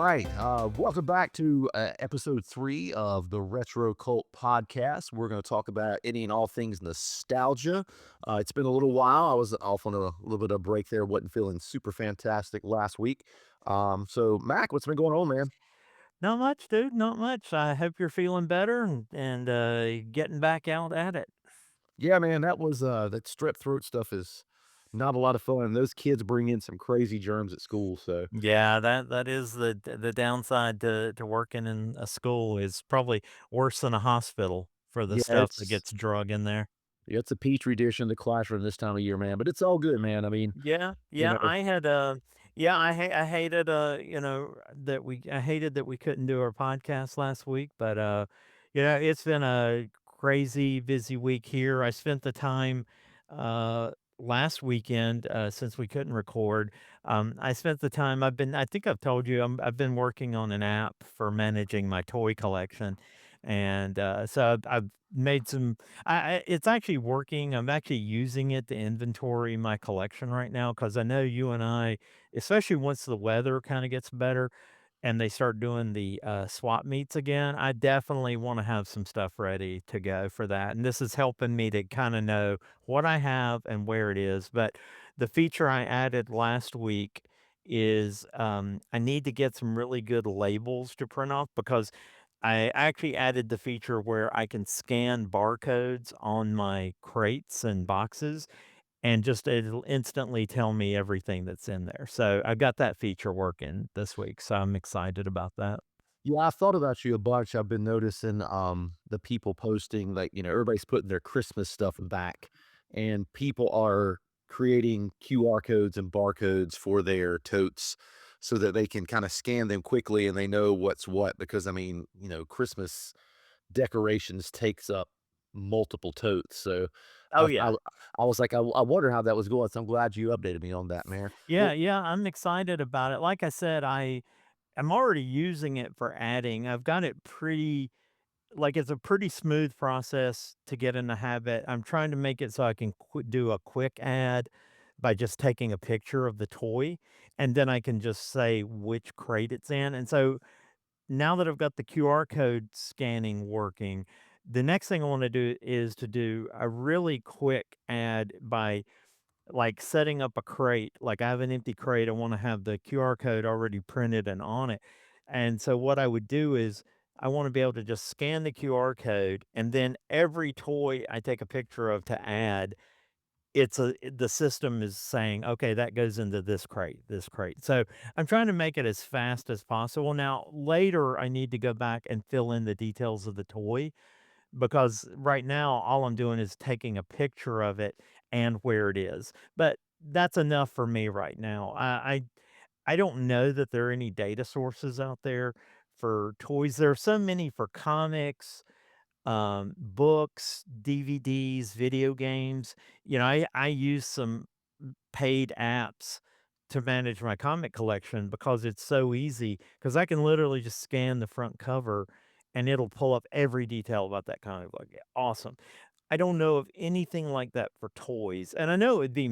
right. Welcome back to episode 3 of the RetroCult Podcast. We're going to talk about any and all things nostalgia. It's been a little while. I was off on a little bit of break there. Wasn't feeling super fantastic last week. So, Mac, what's been going on, man? Not much, dude. Not much. I hope you're feeling better and getting back out at it. Yeah, man, that strep throat stuff is not a lot of fun. Those kids bring in some crazy germs at school. So, Yeah, that is the downside to working in a school is probably worse than a hospital for the yeah, stuff that gets drug in there. it's a petri dish in the classroom this time of year, man. But it's all good, man. I mean, Yeah, you yeah, know, I hated, I hated that we couldn't do our podcast last week, but, it's been a crazy busy week here. I spent the time, uh, last weekend, since we couldn't record, I spent the time I think I've told you, I've been working on an app for managing my toy collection, and, so I've made some it's actually working. I'm actually using it to inventory my collection right now because I know you and I, especially once the weather kind of gets better and they start doing the swap meets again, I definitely want to have some stuff ready to go for that. And this is helping me to kind of know what I have and where it is. But the feature I added last week is I need to get some really good labels to print off because I actually added the feature where I can scan barcodes on my crates and boxes, and just it'll instantly tell me everything that's in there. So I've got that feature working this week, so I'm excited about that. Yeah, I've thought about you a bunch. I've been noticing the people posting like, everybody's putting their Christmas stuff back and people are creating QR codes and barcodes for their totes so that they can kind of scan them quickly and they know what's what because I mean, Christmas decorations takes up multiple totes. So Oh, I I, yeah. I was like I wonder how that was going. So I'm glad you updated me on that, man. Yeah, Well, yeah, I'm excited about it. Like I said, I'm already using it for adding. I've got it pretty like, it's a pretty smooth process to get in the habit. I'm trying to make it so I can do a quick ad by just taking a picture of the toy, and then I can just say which crate it's in, and so now that I've got the QR code scanning working, the next thing I wanna do is to do a really quick ad by, like, setting up a crate. Like, I have an empty crate, I wanna have the QR code already printed and on it, and so what I would do is I wanna be able to just scan the QR code, and then every toy I take a picture of to add, the system is saying, "Okay, that goes into this crate, this crate." So, I'm trying to make it as fast as possible. Now, later, I need to go back and fill in the details of the toy because right now, all I'm doing is taking a picture of it and where it is. But that's enough for me right now. I don't know that there are any data sources out there for toys. There are so many for comics, books, DVDs, video games. I use some paid apps to manage my comic collection because it's so easy. Because I can literally just scan the front cover and it'll pull up every detail about that comic book. Yeah, awesome. I don't know of anything like that for toys, and I know it'd be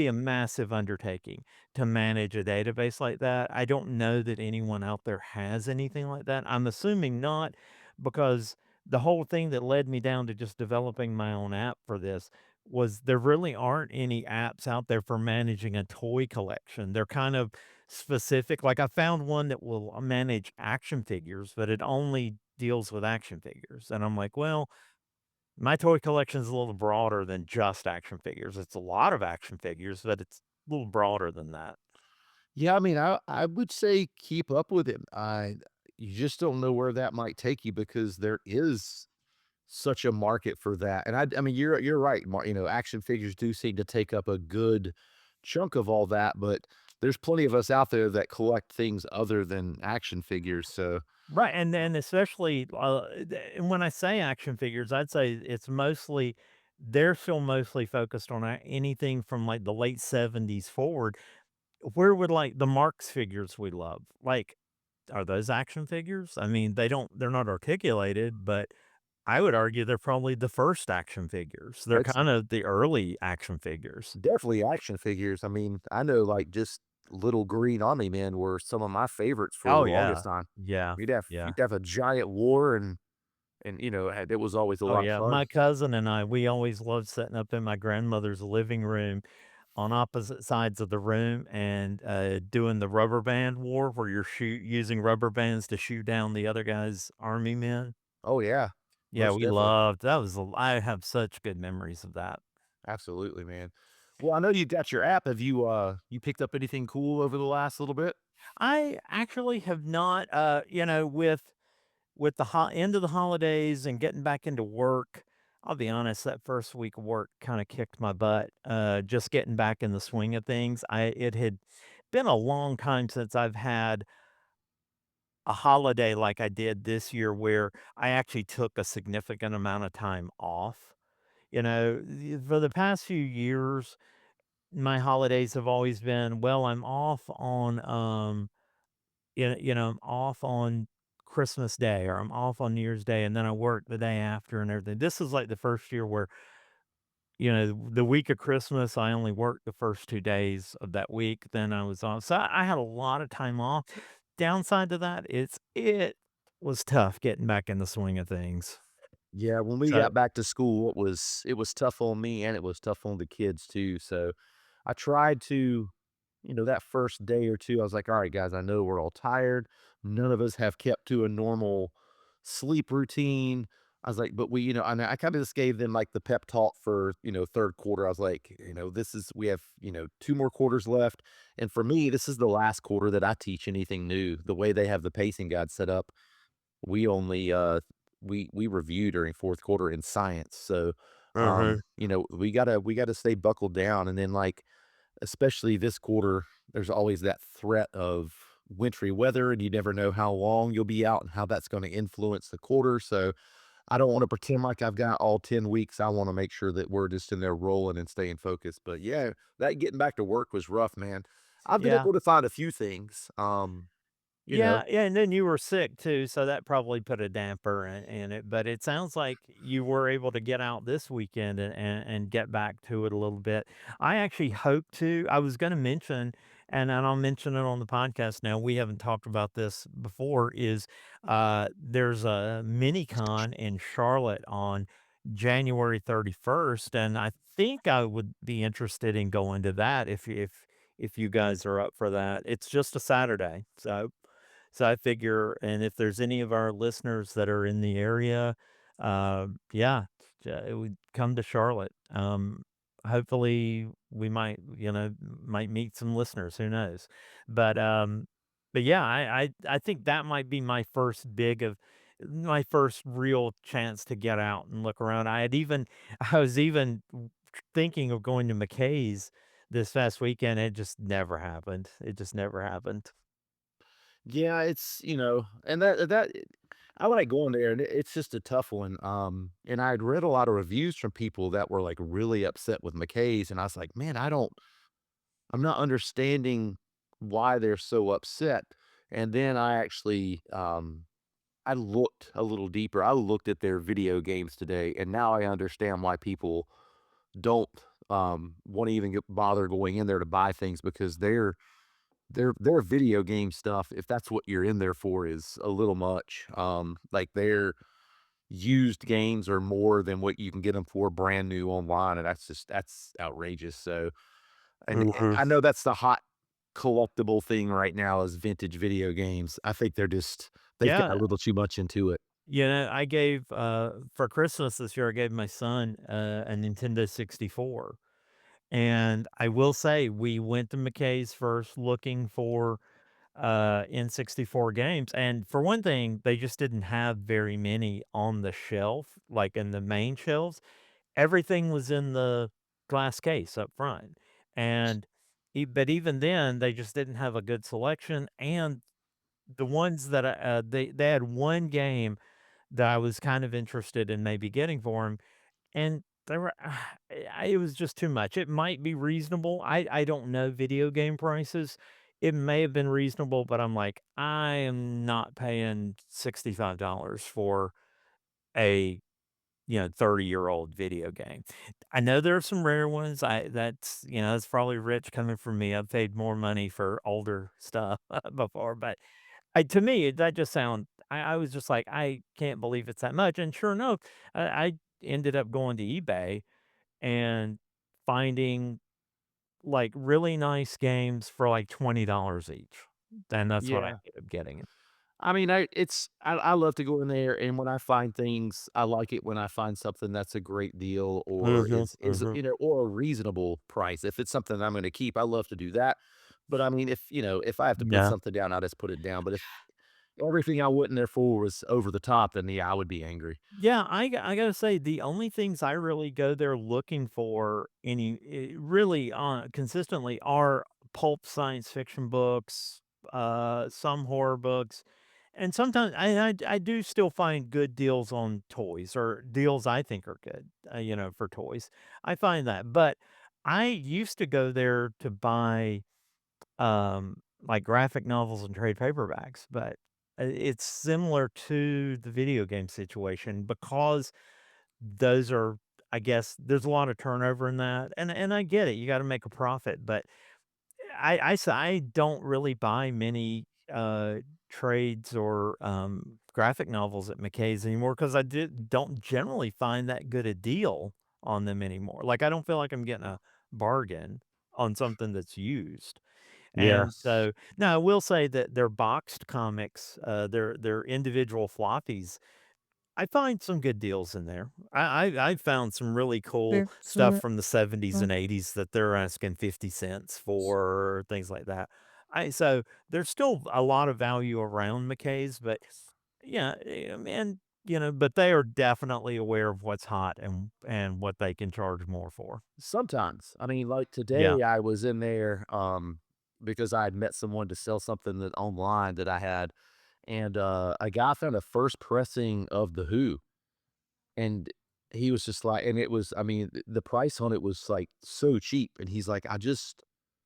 a massive undertaking to manage a database like that. I don't know that anyone out there has anything like that. I'm assuming not, because the whole thing that led me down to just developing my own app for this was there really aren't any apps out there for managing a toy collection. They're kind of specific. Like, I found one that will manage action figures, but it only deals with action figures, and I'm like, "Well, my toy collection is a little broader than just action figures. It's a lot of action figures, but it's a little broader than that." yeah, I mean, I would say keep up with him. I You just don't know where that might take you because there is such a market for that. And I mean, you're right. Action figures do seem to take up a good chunk of all that, but there's plenty of us out there that collect things other than action figures. So Right, and then especially, and when I say action figures, I'd say it's mostly they're still mostly focused on anything from, like, the late '70s forward. Where would, like, the Marx figures we love, like, are those action figures? I mean, they're not articulated, but I would argue they're probably the first action figures. They're it's kind of the early action figures. definitely action figures. I mean, I know like just little green army men were some of my favorites for the Oh, longest yeah. time. Yeah. Yeah. You'd have a giant war and, it was always a Oh, lot of yeah. fun. My cousin and I, we always loved sitting up in my grandmother's living room on opposite sides of the room and, doing the rubber band war where you're using rubber bands to shoot down the other guy's army men. Oh, yeah. Yeah, Most we definitely. loved that was a I have such good memories of that. Absolutely, man. Well, I know you got your app. Have you, you picked up anything cool over the last little bit? I actually have not, with the end of the holidays and getting back into work, I'll be honest, that first week of work kinda kicked my butt, just getting back in the swing of things. I It had been a long time since I've had a holiday like I did this year where I actually took a significant amount of time off. For the past few years, my holidays have always been, well, I'm off on, I'm off on Christmas Day or I'm off on New Year's Day, and then I work the day after and everything. This is like the first year where, the week of Christmas, I only worked the first 2 days of that week, then I was off. So I had a lot of time off. Downside to that, it was tough getting back in the swing of things. Yeah, when we So got back to school, it was tough on me and it was tough on the kids too. So I tried to, that first day or two, I was like, all right, guys, I know we're all tired. None of us have kept to a normal sleep routine. I was like, but and I kind of just gave them like the pep talk for, third quarter. I was like, we have, 2 more quarters left. And for me, this is the last quarter that I teach anything new. The way they have the pacing guide set up, we only, we review during 4th quarter in science, so, mhm. we gotta stay buckled down, and then, like, especially this quarter, there's always that threat of wintry weather, and you never know how long you'll be out and how that's gonna influence the quarter, so I don't wanna pretend like I've got all 10 weeks. I wanna make sure that we're just in there rolling and staying focused, but yeah, that getting back to work was rough, man. I've been Yeah. able to find a few things, you know Yeah, yeah, and then you were sick too, so that probably put a damper in it, but it sounds like you were able to get out this weekend and get back to it a little bit. I actually hope to. I was gonna mention, and I'll mention it on the podcast now, we haven't talked about this before, is, there's a mini con in Charlotte on January 31st, and I think I would be interested in going to that if you guys are up for that. It's just a Saturday, so I figure, and if there's any of our listeners that are in the area, yeah, it would come to Charlotte. Hopefully we might meet some listeners, who knows? But, but yeah, I think that might be my first real chance to get out and look around. I was even thinking of going to McKay's this past weekend. It just never happened. It just never happened. Yeah, and I like going there, and it's just a tough one. And I'd read a lot of reviews from people that were like really upset with McKay's, and I was like, man, I'm not understanding why they're so upset. And then I looked a little deeper. I looked at their video games today, and now I understand why people don't want to even bother going in there to buy things because their video game stuff, if that's what you're in there for, is a little much. Like, their used games are more than what you can get them for brand new online, and that's outrageous, so and Mhm. I know that's the hot collectible thing right now is vintage video games. I think they've got a Yeah. little too much into it. I gave, for Christmas this year, I gave my son, a Nintendo 64, and I will say we went to McKay's first looking for, N64 games, and for one thing, they just didn't have very many on the shelf, like, in the main shelves. Everything was in the glass case up front, and but even then, they just didn't have a good selection, and the ones that they had one game that I was kind of interested in maybe getting for him, and they were it was just too much. It might be reasonable. I don't know video game prices. It may have been reasonable, but I'm like, I am not paying $65 for a 30-year-old video game. I know there are some rare ones. That's probably rich coming from me. I've paid more money for older stuff before, but to me, that just I was just like, I can't believe it's that much. And sure enough, I ended up going to eBay and finding like really nice games for like $20 each. And that's what I Yeah. ended up getting. I mean, I love to go in there, and when I find things, I like it when I find something that's a great deal or Mhm, is, mhm. or a reasonable price. If it's something I'm gonna keep, I love to do that. But I mean, if I have to put Yeah. something down, I'll just put it down. But if everything I went in there for was over the top, then yeah, I would be angry. Yeah, I gotta say, the only things I really go there looking for really, consistently are pulp science fiction books, some horror books, and sometimes I do still find good deals on toys or deals I think are good, for toys. I find that, but I used to go there to buy like graphic novels and trade paperbacks, but it's similar to the video game situation because those are I guess there's a lot of turnover in that, and I get it, you gotta make a profit, but I don't really buy many, trades or, graphic novels at McKay's anymore because I don't generally find that good a deal on them anymore, like, I don't feel like I'm getting a bargain on something that's used. Yeah. And so now I will say that their boxed comics, their individual floppies, I find some good deals in there. I found some really cool stuff from the '70s and '80s that they're asking 50 cents for, things like that. So there's still a lot of value around McKay's, but yeah, and but they are definitely aware of what's hot and what they can charge more for. Sometimes. I mean, like Yeah. today I was in there, because I had met someone to sell something that online that I had, and, a guy found a first pressing of The Who, and he was just like, and it was, I mean, the price on it was, like, so cheap, and he's like,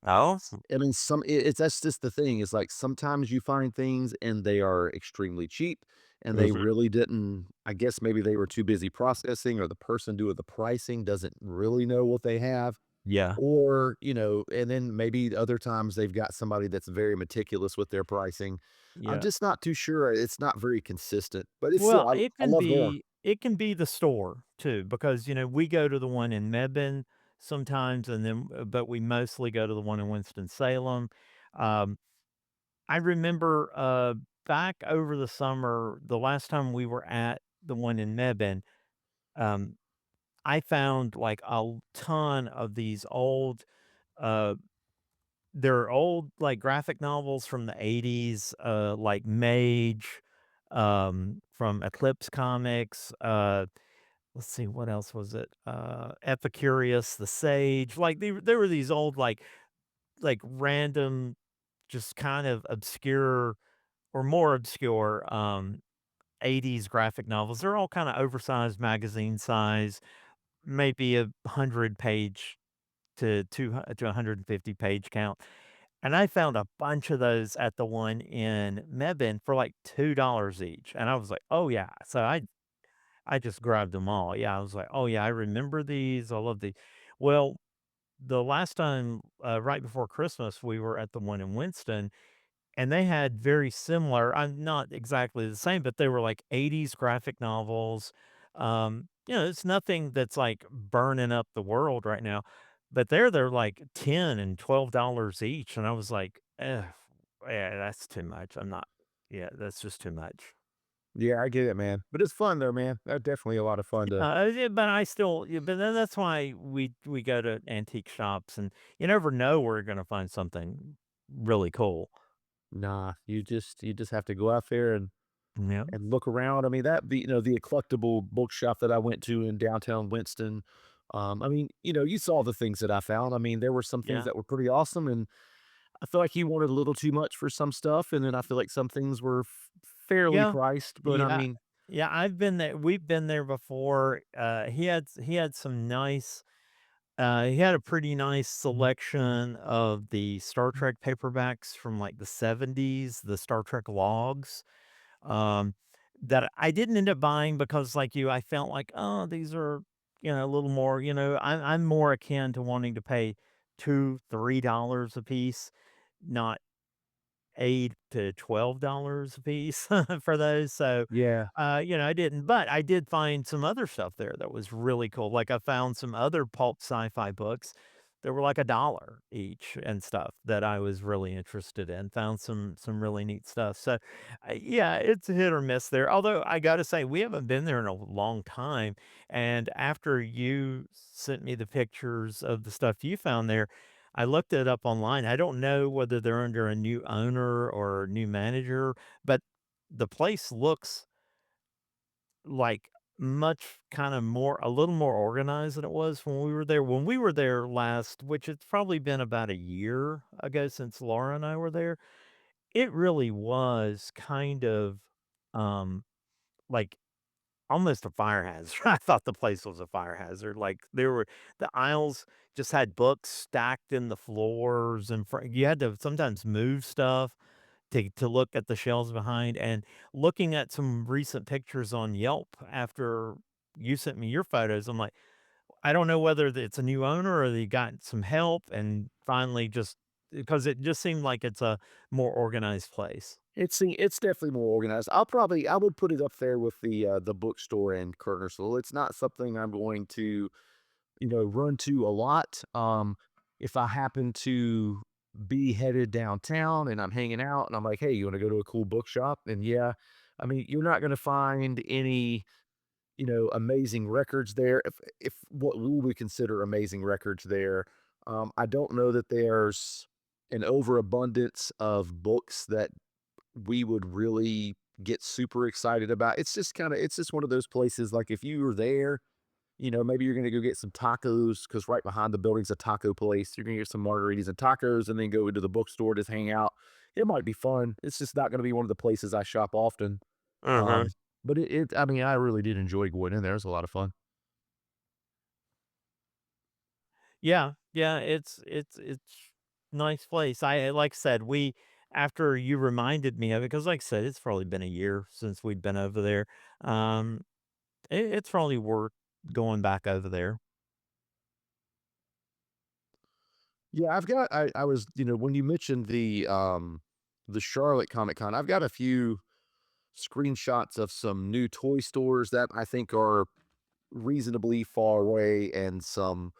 Oh. I mean, it's that's just the thing, is like, sometimes you find things and they are extremely cheap, and they Mhm. really didn't, I guess maybe they were too busy processing, or the person doing the pricing doesn't really know what they have. Yeah. Or, and then maybe other times they've got somebody that's very meticulous with their pricing. I'm Yeah. just not too sure. It's not very consistent, but it's Well, still, I love going. it can be the store too, because, we go to the one in Mebane sometimes, and then but we mostly go to the one in Winston-Salem. Um, I remember, back over the summer, the last time we were at the one in Mebane, um, I found, like, a ton of these uh they're old, like, graphic novels from the '80s, like Mage, from Eclipse Comics, let's see, what else was it? Epicurious, The Sage, like, there were these old, random, just kind of obscure or more obscure, '80s graphic novels. They're all kinda oversized magazine size, maybe a 100-page to 150 page count. And I found a bunch of those at the one in Mebane for like $2 each. And I was like, "Oh yeah." So I just grabbed them all. Yeah, I was like, "Oh yeah, I remember these. I love these." Well, the last time right before Christmas, we were at the one in Winston and they had very similar, not exactly the same, but they were like '80s graphic novels. It's nothing that's like burning up the world right now, but they're like 10 and $12 each, and I was like, "Ugh, yeah, that's too much. I'm not yeah, that's just too much." Yeah, I get it, man. But it's fun though, man. That's definitely a lot of fun to. Yeah, but I still yeah, but then that's why we go to antique shops, and you never know where you're gonna find something really cool. Nah, you just have to go out there Yeah, and look around. I mean, the collectible bookshop that I went to in downtown Winston. I mean, you saw the things that I found. I mean, there were some things yeah, that were pretty awesome, and I feel like he wanted a little too much for some stuff, and then I feel like some things were fairly yeah. priced, but I Yeah, mean, yeah, I've been there we've been there before, he had some nice he had a pretty nice selection of the Star Trek paperbacks from, like, the '70s, the Star Trek logs, um, that I didn't end up buying because, like you, I felt like, "Oh, these are, a little more," I'm more akin to wanting to pay 2, $3 a piece, not 8 to $12 a piece for those, so, Yeah. I didn't, but I did find some other stuff there that was really cool, like, I found some other pulp sci-fi books that were like $1 each and stuff that I was really interested in, found some really neat stuff, so, yeah, it's hit or miss there, although I gotta say, we haven't been there in a long time, and after you sent me the pictures of the stuff you found there, I looked it up online. I don't know whether they're under a new owner or new manager, but the place looks like much kind of more a little more organized than it was when we were there. When we were there last, which it's probably been about a year ago since Laura and I were there, it really was kind of um like almost a fire hazard. I thought the place was a fire hazard. Like the aisles just had books stacked in the floors and you had to sometimes move stuff to look at the shelves behind, and looking at some recent pictures on Yelp after you sent me your photos, I'm like, I don't know whether it's a new owner or they got some help and finally just because it just seemed like it's a more organized place. It's definitely more organized. I would put it up there with the bookstore in Kernersville. It's not something I'm going to, run to a lot. If I happen to be headed downtown and I'm hanging out and I'm like, "Hey, you wanna go to a cool bookshop?" And yeah, I mean, you're not gonna find any, amazing records there. If what we would consider amazing records there, I don't know that there's an overabundance of books that we would really get super excited about. It's just one of those places, like, if you were there, maybe you're gonna go get some tacos because right behind the building's a taco place. You're gonna get some margaritas and tacos and then go into the bookstore, just hang out. It might be fun. It's just not gonna be one of the places I shop often. Uh-huh. Um, but I mean, I really did enjoy going in there. It was a lot of fun. Yeah, yeah, it's nice place. I like I said, we after you reminded me of it, because like I said, it's probably been a year since we'd been over there. Um, it's probably worth going back over there. Yeah, I was, when you mentioned the Charlotte Comic Con, I've got a few screenshots of some new toy stores that I think are reasonably far away and some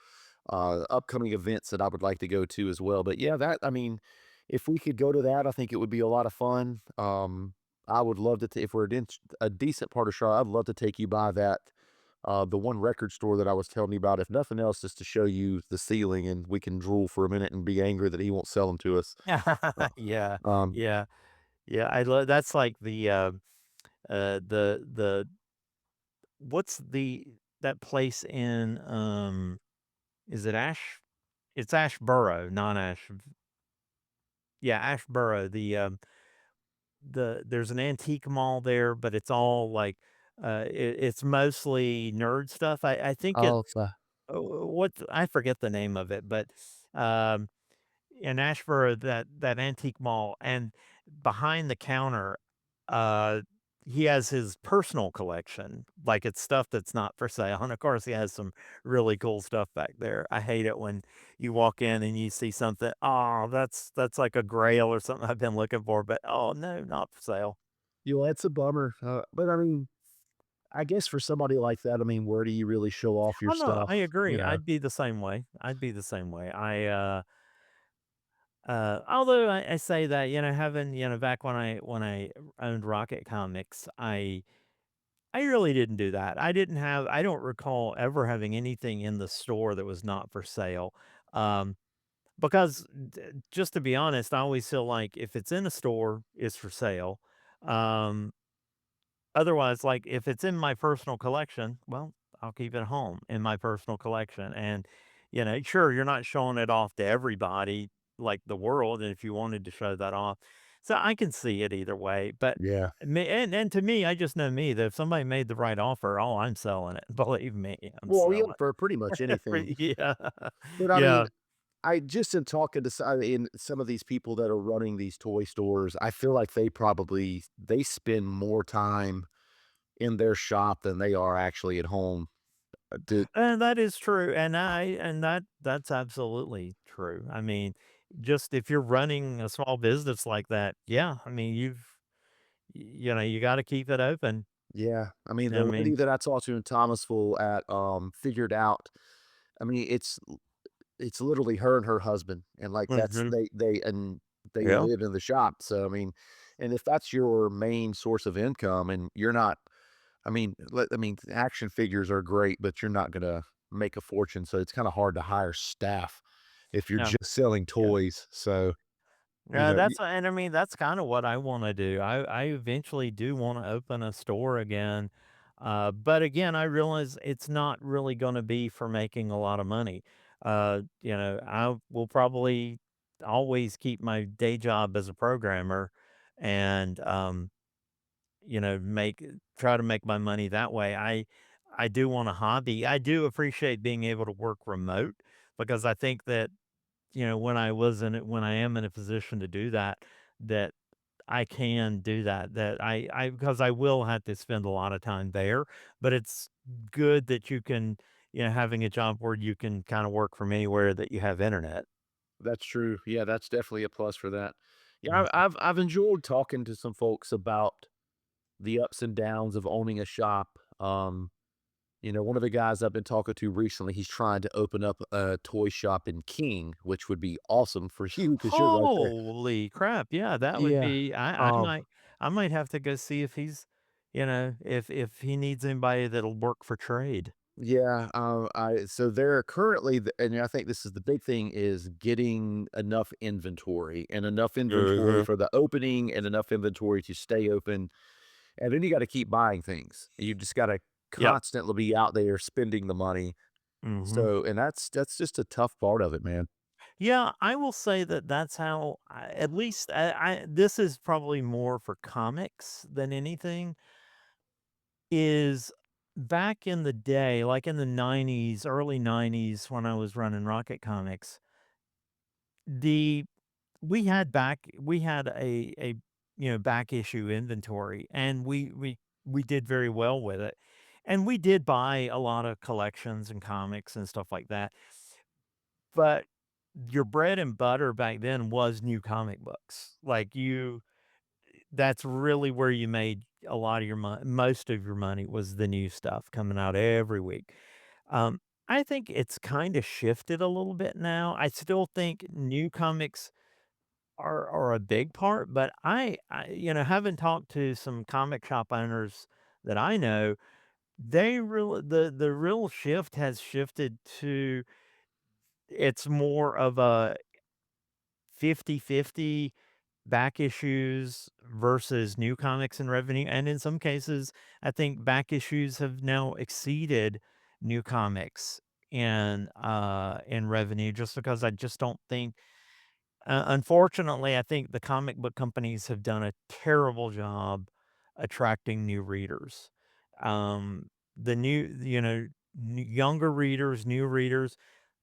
upcoming events that I would like to go to as well. But yeah, I mean, if we could go to that, I think it would be a lot of fun. I would love to, if we're in a decent part of Charlotte, I'd love to take you by the one record store that I was telling you about, if nothing else, just to show you the ceiling and we can drool for a minute and be angry that he won't sell them to us. Uh, Yeah, Um, yeah, yeah, I love that's like the what's that place in, is it it's Ashboro, not yeah, Ashboro, there's an antique mall there, but it's all like, it's mostly nerd stuff. I think oh, it's, what I forget the name of it, but, um, in Ashboro, that antique mall, and behind the counter, uh, he has his personal collection, like, it's stuff that's not for sale, and of course, he has some really cool stuff back there. I hate it when you walk in and you see something, "Oh, that's like a grail or something I've been looking for," but, "Oh, no, not for sale." that's a bummer. But I mean, I guess for somebody like that, I mean, where do you really show off your Oh, no, I stuff? agree, I'd be the same way. I'd be the same way. Although I say that, having, back when I owned Rocket Comics, I really didn't do that. I don't recall ever having anything in the store that was not for sale. Um, because just to be honest, I always feel like if it's in a store, it's for sale. Um, Otherwise, like, if it's in my personal collection, well, I'll keep it home in my personal collection, and, sure, you're not showing it off to everybody, like the world, and if you wanted to show that off. So, I can see it either way, but Yeah. me and to me, I just know me, that if somebody made the right offer, oh, I'm selling it. Believe me, I'm Well, yeah, selling for pretty much anything. it. Yeah. But I mean, Yeah. I just in talking to in some of these people that are running these toy stores, I feel like they spend more time. in their shop than they are actually at home. To And that is true, and that's absolutely true. I mean, just if you're running a small business like that, yeah, I mean, you know, you gotta keep it open. Yeah, I mean, I the lady mean that I talked to in Thomasville at, figured out I mean, it's literally her and her husband, and, like, that's mhm, they yeah, live in the shop, so, I mean and if that's your main source of income and you're not I mean, action figures are great, but you're not gonna make a fortune, so it's kinda hard to hire staff if you're yeah, just selling yeah. toys, so, Yeah, y that's and I mean, that's kinda what I wanna do. I eventually do wanna open a store again, but again, I realize it's not really gonna be for making a lot of money. You know, I will probably always keep my day job as a programmer and, you know, try to make my money that way. I do want a hobby. I do appreciate being able to work remote because I think that you know, when I am in a position to do that, that I can do that, that I because I will have to spend a lot of time there, but it's good that you can, you know, having a job where you can kinda work from anywhere that you have internet. that's true, yeah, that's definitely a plus for that. Yeah, Mhm. I've enjoyed talking to some folks about the ups and downs of owning a shop, you know, one of the guys I've been talking to recently, he's trying to open up a toy shop in King, which would be awesome for you because 'cause you're right there. Holy crap, yeah, that would Yeah, be um, I might have to go see if he's you know, if he needs anybody that'll work for trade. yeah, I so they're currently and I think this is the big thing is getting enough inventory and enough inventory Mhm. for the opening and enough inventory to stay open, and then you gotta keep buying things. You just gotta Yep. constantly be out there spending the money. Mhm. So and that's just a tough part of it, man. Yeah, I will say that that's how at least I this is probably more for comics than anything, is back in the day, like in the '90s, early '90s when I was running Rocket Comics, the we had a, you know, back issue inventory, and we did very well with it, and we did buy a lot of collections and comics and stuff like that, but your bread and butter back then was new comic books. Like, you that's really where you made a lot of your money. Most of your money was the new stuff coming out every week. Um, I think it's kinda shifted a little bit now. I still think new comics are a big part, but I you know, having talked to some comic shop owners that I know, they really the real shift has shifted to it's more of a 50-50 back issues versus new comics and revenue, and in some cases, I think back issues have now exceeded new comics in revenue just because I just don't think unfortunately, I think the comic book companies have done a terrible job attracting new readers. The new, you know, younger readers, new readers,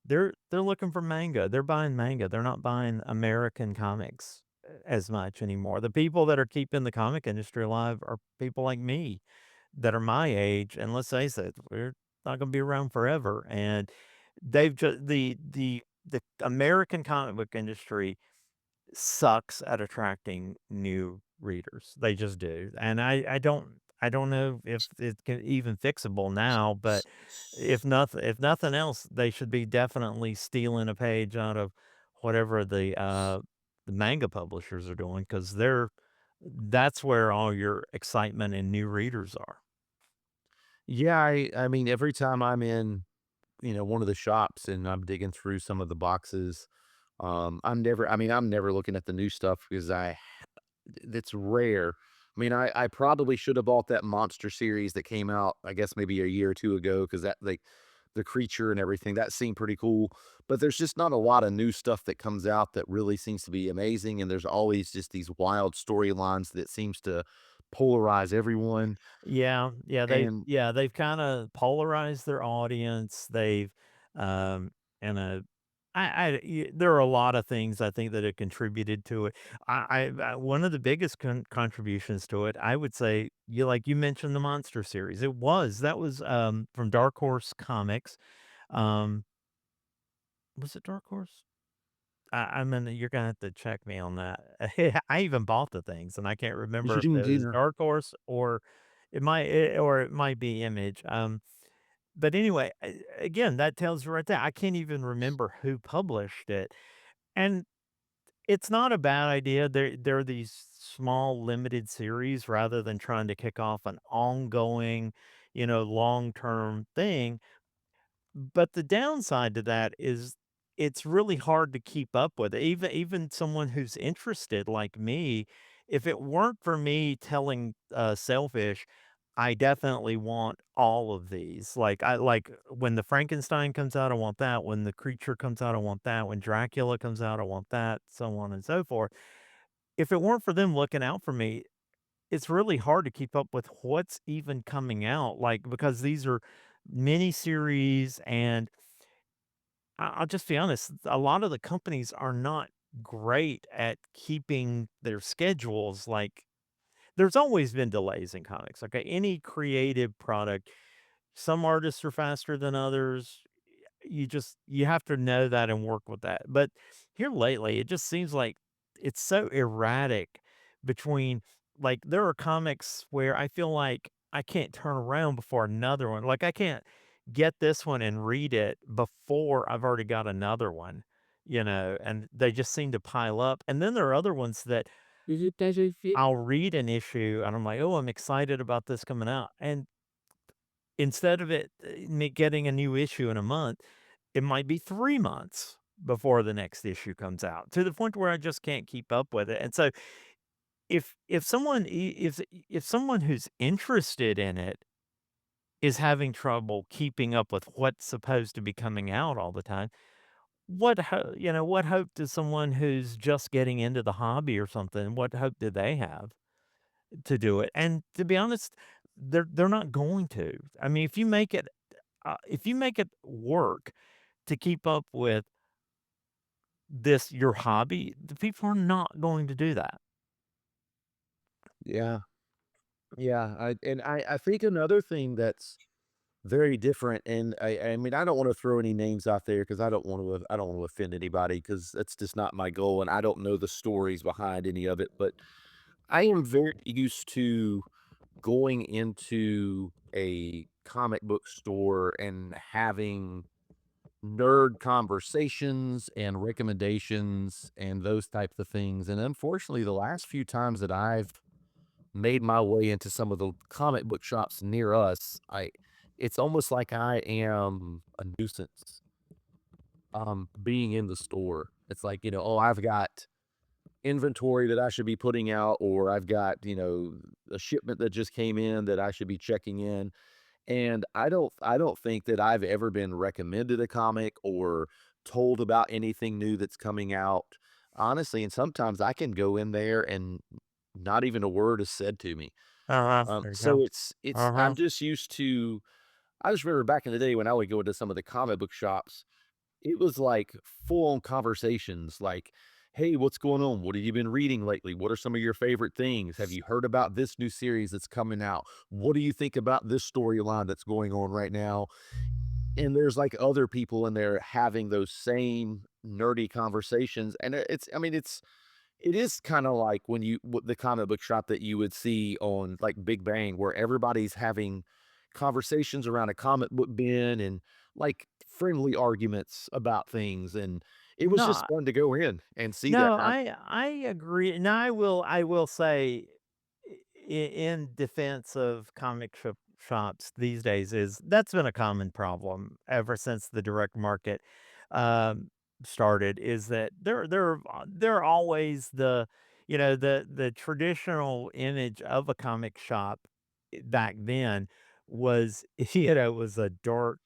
they're looking for manga. They're buying manga. They're not buying American comics as much anymore. The people that are keeping the comic industry alive are people like me that are my age, and let's face it, we're not going to be around forever. And they've just the American comic book industry sucks at attracting new readers. They just do. And I don't know if it's even fixable now, but if nothing else, they should be definitely stealing a page out of whatever the manga publishers are doing because that's where all your excitement and new readers are. Yeah, I mean, every time I'm in, you know, one of the shops and I'm digging through some of the boxes, I'm never looking at the new stuff because it's rare. I mean, I probably should have bought that monster series that came out, I guess maybe a year or 2 ago because that like the creature and everything, that seemed pretty cool. But there's just not a lot of new stuff that comes out that really seems to be amazing. And there's always just these wild storylines that seems to polarize everyone. And Yeah, they've kinda polarized their audience. They've, and, there are a lot of things I think that have contributed to it. One of the biggest contributions to it, I would say, you mentioned the Monster series. That was from Dark Horse Comics. Um, was it Dark Horse? I mean, you're gonna have to check me on that. I even bought the things, and I can't remember if it was Dark Horse or it might be Image. But anyway, again, that tells you right there. I can't even remember who published it, and it's not a bad idea. There are these small limited series rather than trying to kick off an ongoing, long-term thing. But the downside to that is it's really hard to keep up with it. Even someone who's interested like me, if it weren't for me telling, Selfish, I definitely want all of these. Like when the Frankenstein comes out, I want that. When the creature comes out, I want that. When Dracula comes out, I want that, so on and so forth. If it weren't for them looking out for me, it's really hard to keep up with what's even coming out, like, because these are miniseries and I'll just be honest, a lot of the companies are not great at keeping their schedules, like, there's always been delays in comics, okay? Any creative product, some artists are faster than others. You have to know that and work with that. But here lately, it just seems like it's so erratic between there are comics where I feel like I can't turn around before another one. Like I can't get this one and read it before I've already got another one, and they just seem to pile up. And then there are other ones that I'll read an issue and I'm like, "Oh, I'm excited about this coming out." And instead of me getting a new issue in a month, it might be 3 months before the next issue comes out, to the point where I just can't keep up with it. And so if someone who's interested in it is having trouble keeping up with what's supposed to be coming out all the time, what hope does someone who's just getting into the hobby or something, what hope do they have to do it? And to be honest, they're not going to. I mean, if you make it work to keep up with your hobby, the people are not going to do that. Yeah, yeah, I think another thing that's very different, and I mean, I don't wanna throw any names out there because I don't wanna offend anybody because that's just not my goal, and I don't know the stories behind any of it, but I am very used to going into a comic book store and having nerd conversations and recommendations and those types of things, and unfortunately, the last few times that I've made my way into some of the comic book shops near us, I it's almost like I am a nuisance, being in the store. It's like, "Oh, I've got inventory that I should be putting out, or I've got, a shipment that just came in that I should be checking in." And I don't think that I've ever been recommended a comic or told about anything new that's coming out, honestly, and sometimes I can go in there and not even a word is said to me. Uh-huh, there you So go. it's Uh-huh. I'm just used to I just remember back in the day when I would go into some of the comic book shops, it was like full-on conversations like, "Hey, what's going on? What have you been reading lately? What are some of your favorite things? Have you heard about this new series that's coming out? What do you think about this storyline that's going on right now?" And there's, like, other people in there having those same nerdy conversations, and it's I mean, it is kinda like when the comic book shop that you would see on, like, Big Bang, where everybody's having conversations around a comic book bin and, like, friendly arguments about things, and it was just No, fun to go in and see that. no, I agree. Now I will say in defense of comic shops these days is that's been a common problem ever since the direct market um, started. Is that they're always the traditional image of a comic shop back then was was a dark,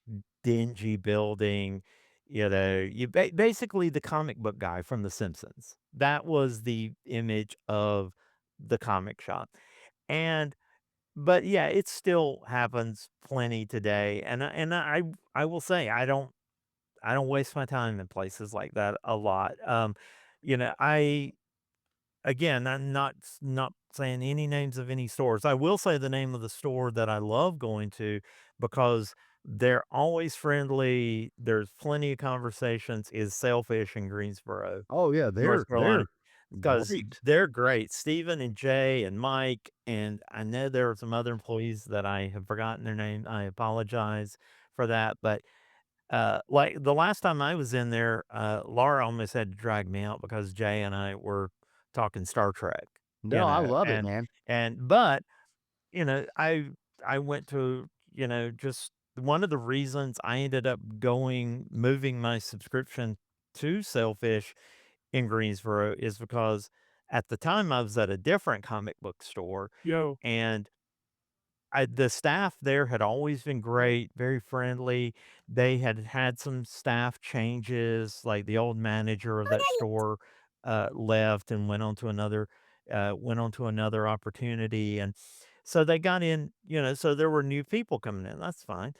dingy building. Basically the comic book guy from The Simpsons. That was the image of the comic shop. And but yeah, it still happens plenty today. And I will say I don't waste my time in places like that a lot. I again, I'm not saying any names of any stores. I will say the name of the store that I love going to because they're always friendly. There's plenty of conversations. Is Sailfish in Greensboro, Oh, yeah, North Carolina, they're because great. they're great. Steven and Jay and Mike, and I know there are some other employees that I have forgotten their name. I apologize for that, but like, the last time I was in there, Laura almost had to drag me out because Jay and I were talking Star Trek, No, I love it, and man. but, I went to, just one of the reasons I ended up moving my subscription to Sailfish in Greensboro is because at the time I was at a different comic book store, Yo. and the staff there had always been great, very friendly. They had had some staff changes, like the old manager of that store, left and went on to another opportunity, and so they got in, so there were new people coming in, that's fine,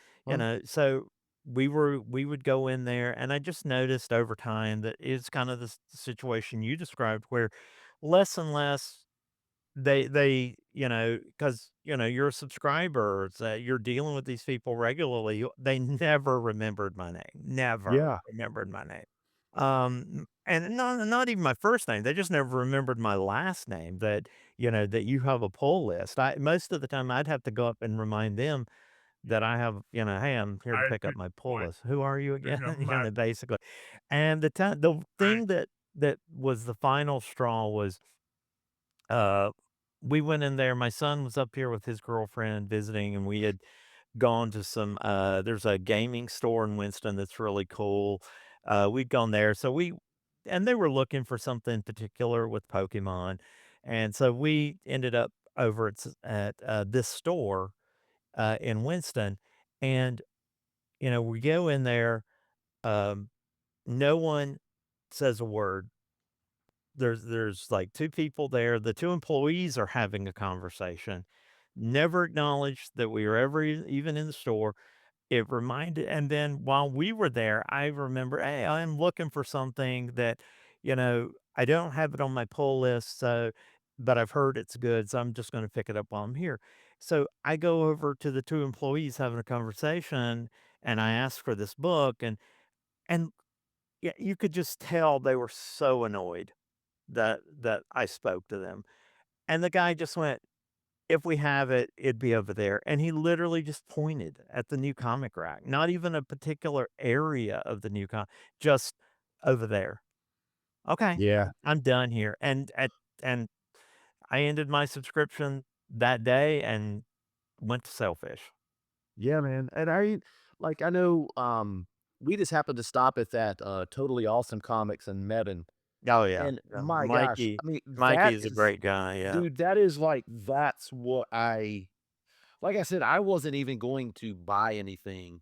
so we would go in there, and I just noticed over time that it's kind of the situation you described where less and less because you're a subscriber, so you're dealing with these people regularly, they never remembered my name, never Yeah. remembered my name. And not even my first name, they just never remembered my last name that you have a pull list. Most of the time, I'd have to go up and remind them that I have, "Hey, I'm here to I pick up did my pull what list. Who are you again?" you know, Mack, Basically. And the I thing that was the final straw was uh, we went in there, my son was up here with his girlfriend visiting, and we had gone to there's a gaming store in Winston that's really cool. We'd gone there, and they were looking for something particular with Pokemon, and so we ended up over at this store, in Winston, and, we go in there, um, no one says a word. There's, like, 2 people there, the 2 employees are having a conversation, never acknowledged that we were ever even in the store. It reminded and then while we were there, I remember, "Hey, I'm looking for something that, I don't have it on my pull list, but I've heard it's good, so I'm just gonna pick it up while I'm here." So, I go over to the 2 employees having a conversation, and I ask for this book, and yeah, you could just tell they were so annoyed that I spoke to them. And the guy just went, "If we have it, it'd be over there." And he literally just pointed at the new comic rack, not even a particular area of the just over there. "Okay, Yeah. I'm done here." And I ended my subscription that day and went to Sailfish. Yeah, man, and I know, we just happened to stop at that, Totally Awesome Comics in Medon, Oh, yeah. and my gosh, I mean, Mikey that is a is great guy, yeah. dude, that is that's what like I said, I wasn't even going to buy anything.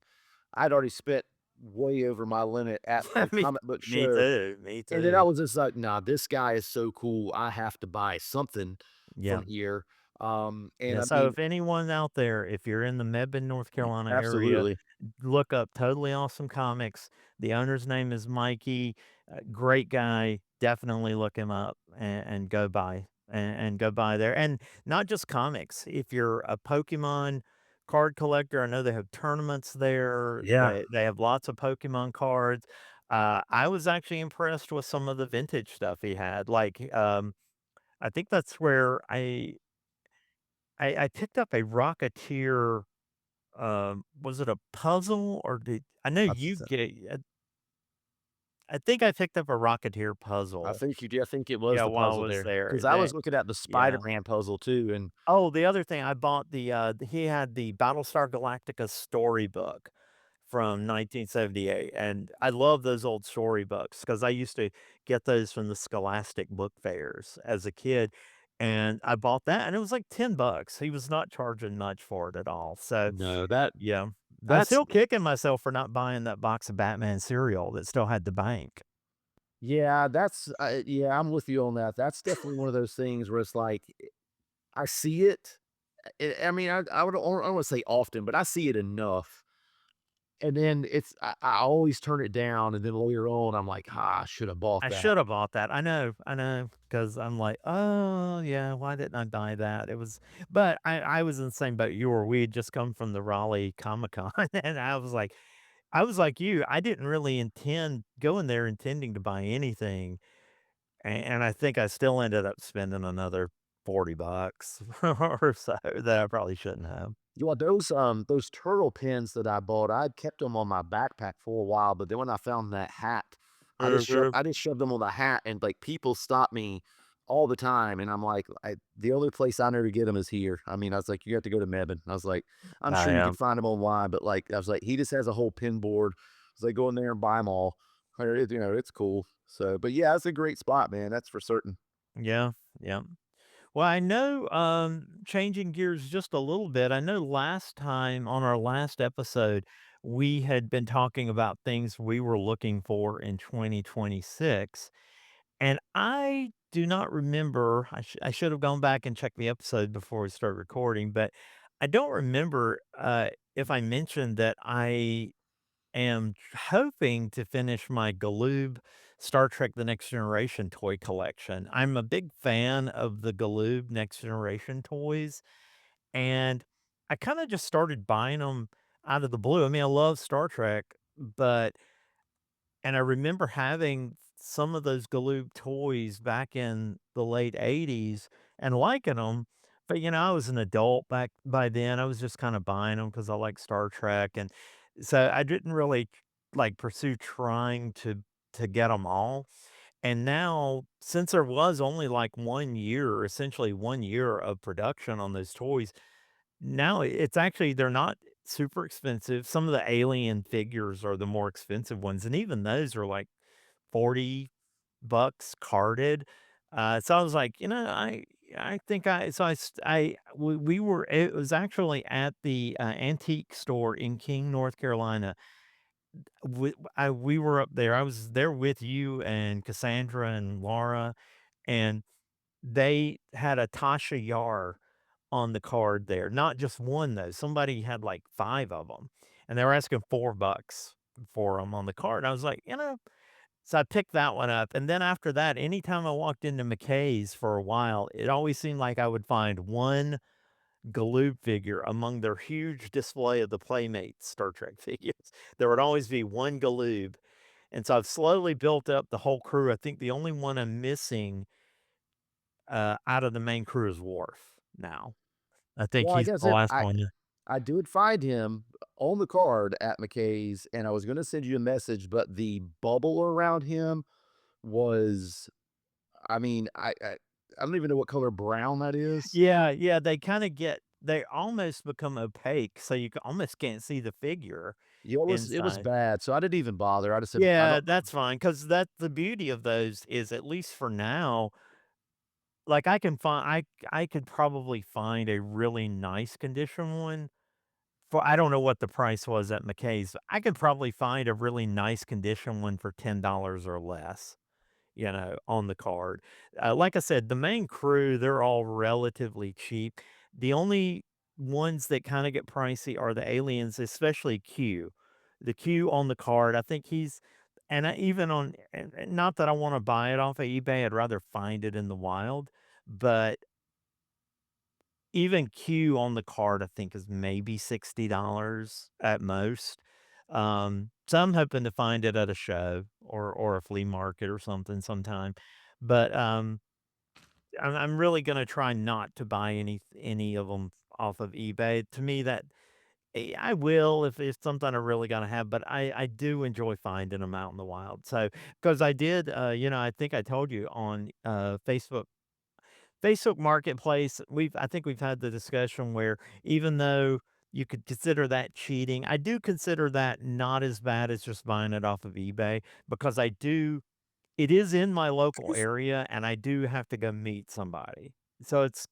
I'd already spent way over my limit at the Me comic book me show, too, me and then I too. was just like, "Nah, this guy is so cool, I have to buy something Yeah. from here." And Yeah, I so mean if anyone out there, if you're in the Mebane, North Carolina area, absolutely. look up Totally Awesome Comics. The owner's name is Mikey. Great guy. Definitely look him up and go by and go by there. And not just comics. If you're a Pokemon card collector, I know they have tournaments there. Yeah. They have lots of Pokemon cards. I was actually impressed with some of the vintage stuff he had. I think that's where I picked up a Rocketeer, was it a puzzle or did I know you get I think I picked up a Rocketeer I puzzle, think you did. I think it was yeah, the while I puzzle was there there, because I was looking at the yeah. Spider-Man puzzle too, and Oh, the other thing I bought he had the Battlestar Galactica storybook from 1978, and I love those old storybooks because I used to get those from the Scholastic book fairs as a kid, and I bought that, and it was like 10 bucks. He was not charging much for it at all, so, no, yeah. I'm that's still kicking myself for not buying that box of Batman cereal that still had the bank. yeah, yeah, I'm with you on that. That's definitely one of those things where it's like, I see it. I mean, I don't wanna say often, but I see it enough and then I always turn it down, and then later on, I'm like, "Ah, I should have bought I that." should have bought that. I know, because 'cause I'm like, "Oh, yeah, why didn't I buy that?" It was but I was in the same boat you were. We had just come from the Raleigh Comic Con, and I was like you, I didn't really intend going there intending to buy anything, and I think I still ended up spending another 40 bucks or so that I probably shouldn't have. Yeah, well, those turtle pins that I bought, I'd kept them on my backpack for a while, but then when I found that hat, Mhm. I just shoved them on the hat, and, like, people stop me all the time, and I'm like, the only place I know to get them is here." I mean, I was like, "You have to go to Mebane." I was like, "I'm I sure you am. could find them online," but, like, I was like, "He just has a whole pin board." I was like, "Go in there and buy them all." It's cool. So, but yeah, it's a great spot, man, that's for certain. Yeah, yeah. Well, I know, changing gears just a little bit, I know last time on our last episode, we had been talking about things we were looking for in 2026, and I do not remember, I should have gone back and checked the episode before we start recording, but I don't remember, if I mentioned that I am hoping to finish my Galoob Star Trek: The Next Generation toy collection. I'm a big fan of the Galoob Next Generation toys, and I kinda just started buying them out of the blue. I mean, I love Star Trek, but and I remember having some of those Galoob toys back in the late '80s and liking them. But, I was an adult back by then. I was just kinda buying them because I like Star Trek, and so I didn't really, like, pursue trying to get them all. And now, since there was only, like, 1 year, essentially 1 year of production on those toys, now it's actually they're not super expensive. Some of the alien figures are the more expensive ones, and even those are like 40 bucks carded. So I was like, I think I so I st we were it was actually at the, antique store in King, North Carolina. We were up there. I was there with you and Cassandra and Laura, and they had a Tasha Yar on the card there, not just 1 though, somebody had like 5 of them, and they were asking 4 bucks for them on the card. I was like, so I picked that one up, and then after that, anytime I walked into McKay's for a while, it always seemed like I would find 1 Galoob figure among their huge display of the Playmates Star Trek figures. There would always be 1 Galoob, and so I've slowly built up the whole crew. I think the only one I'm missing, out of the main crew is Worf now. I think Well, like he's I the said, last one. I did find him on the card at McKay's, and I was gonna send you a message, but the bubble around him was I mean, I don't even know what color brown that is. Yeah, yeah, they almost become opaque, so you almost can't see the figure Yeah, it was inside. bad, so I didn't even bother. I just said, I Yeah, don't that's fine because that's the beauty of those is, at least for now, like, I could probably find a really nice condition one for I don't know what the price was at McKay's. I could probably find a really nice condition one for $10 or less. On the card. Like I said, the main crew, they're all relatively cheap. The only ones that kinda get pricey are the aliens, especially Q. The Q on the card, I think he's and I even on and not that I wanna buy it off of eBay, I'd rather find it in the wild, but even Q on the card, I think, is maybe $60 at most. So I'm hoping to find it at a show or a flea market or something sometime. But, I'm really gonna try not to buy any of them off of eBay. To me, that I will if it's something I really gotta have, but I do enjoy finding them out in the wild. So, because I did, I think I told you on, Facebook Marketplace, I think we've had the discussion where even though you could consider that cheating, I do consider that not as bad as just buying it off of eBay because it is in my local area and I do have to go meet somebody. So it's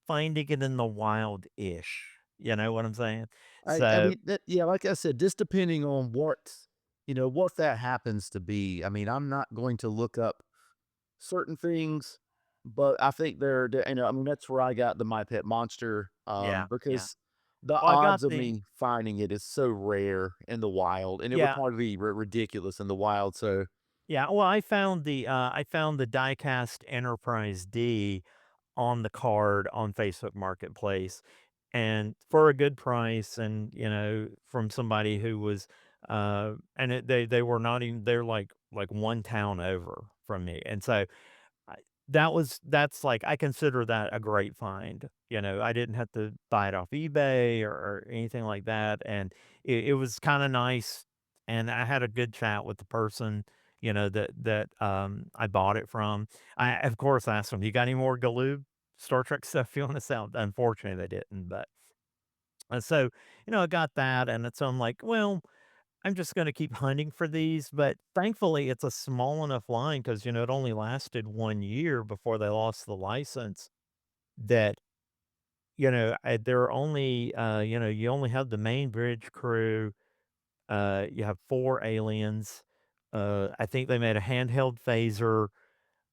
finding it in the wild-ish. You know what I'm saying? I So, mean, yeah, like I said, just depending on what that happens to be. I mean, I'm not going to look up certain things, but I think I mean, that's where I got the My Pet Monster, yeah, yeah. because the Well, I got odds of the me finding it is so rare in the wild, and it would yeah, probably be ridiculous in the wild, so yeah, well, I found the Diecast Enterprise D on the card on Facebook Marketplace, and for a good price, and, from somebody who was, and they were not even they're like 1 town over from me, and so I that's like I consider that a great find, I didn't have to buy it off eBay or anything like that, and it was kinda nice, and I had a good chat with the person, that I bought it from. I, of course, asked them, "You got any more Galoob Star Trek stuff you wanna sell?" Unfortunately, they didn't, but so, I got that, and so I'm like, "Well, I'm just gonna keep hunting for these," but thankfully, it's a small enough line because it only lasted 1 year before they lost the license that, there are only, you only have the main bridge crew, you have 4 aliens, I think they made a handheld phaser,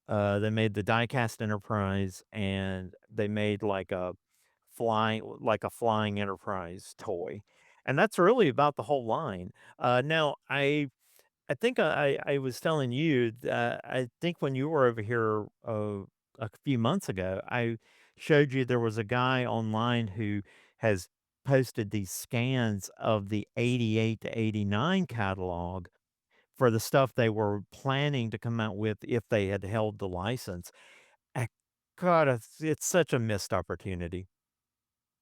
they made the Diecast Enterprise, and they made like a flying Enterprise toy, and that's really about the whole line. Now I think I was telling you that I think when you were over here, a few months ago, I showed you there was a guy online who has posted these scans of the 88 to 89 catalog for the stuff they were planning to come out with if they had held the license. And God, it's such a missed opportunity.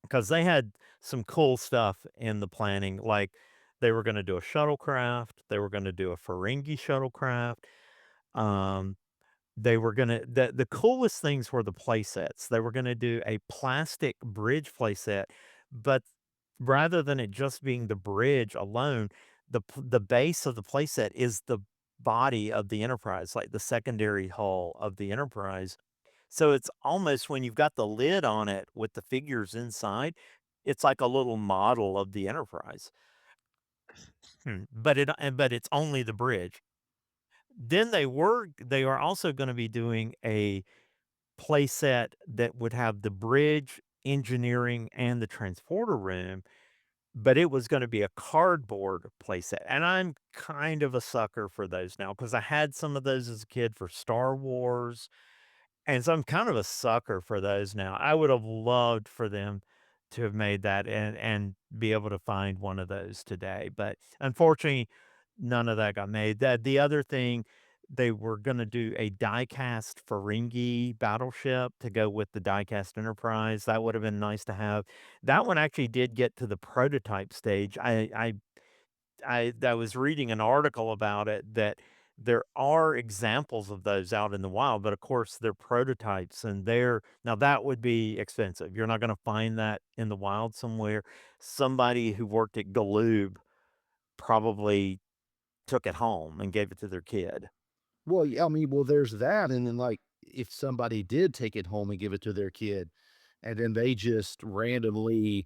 'Cause they had some cool stuff in the planning, like, they were gonna do a shuttlecraft, they were gonna do a Ferengi shuttlecraft, um, they were gonna the coolest things were the playsets. They were gonna do a plastic bridge playset, but rather than it just being the bridge alone, the base of the playset is the body of the Enterprise, like the secondary hull of the Enterprise, so it's almost when you've got the lid on it with the figures inside, it's like a little model of the Enterprise. But it's only the bridge. Then they are also gonna be doing a playset that would have the bridge, engineering, and the transporter room, but it was gonna be a cardboard playset, and I'm kind of a sucker for those now because I had some of those as a kid for Star Wars. And so I'm kind of a sucker for those now. I would have loved for them to have made that and be able to find one of those today, but unfortunately, none of that got made. The other thing, they were gonna do a die-cast Ferengi battleship to go with the die-cast Enterprise. That would have been nice to have. That one actually did get to the prototype stage. I was reading an article about it that there are examples of those out in the wild, but of course they're prototypes and they're now that would be expensive. You're not gonna find that in the wild somewhere. Somebody who worked at Galoob probably took it home and gave it to their kid. well, yeah, I mean, well, there's that, and then, like, if somebody did take it home and give it to their kid, and then they just randomly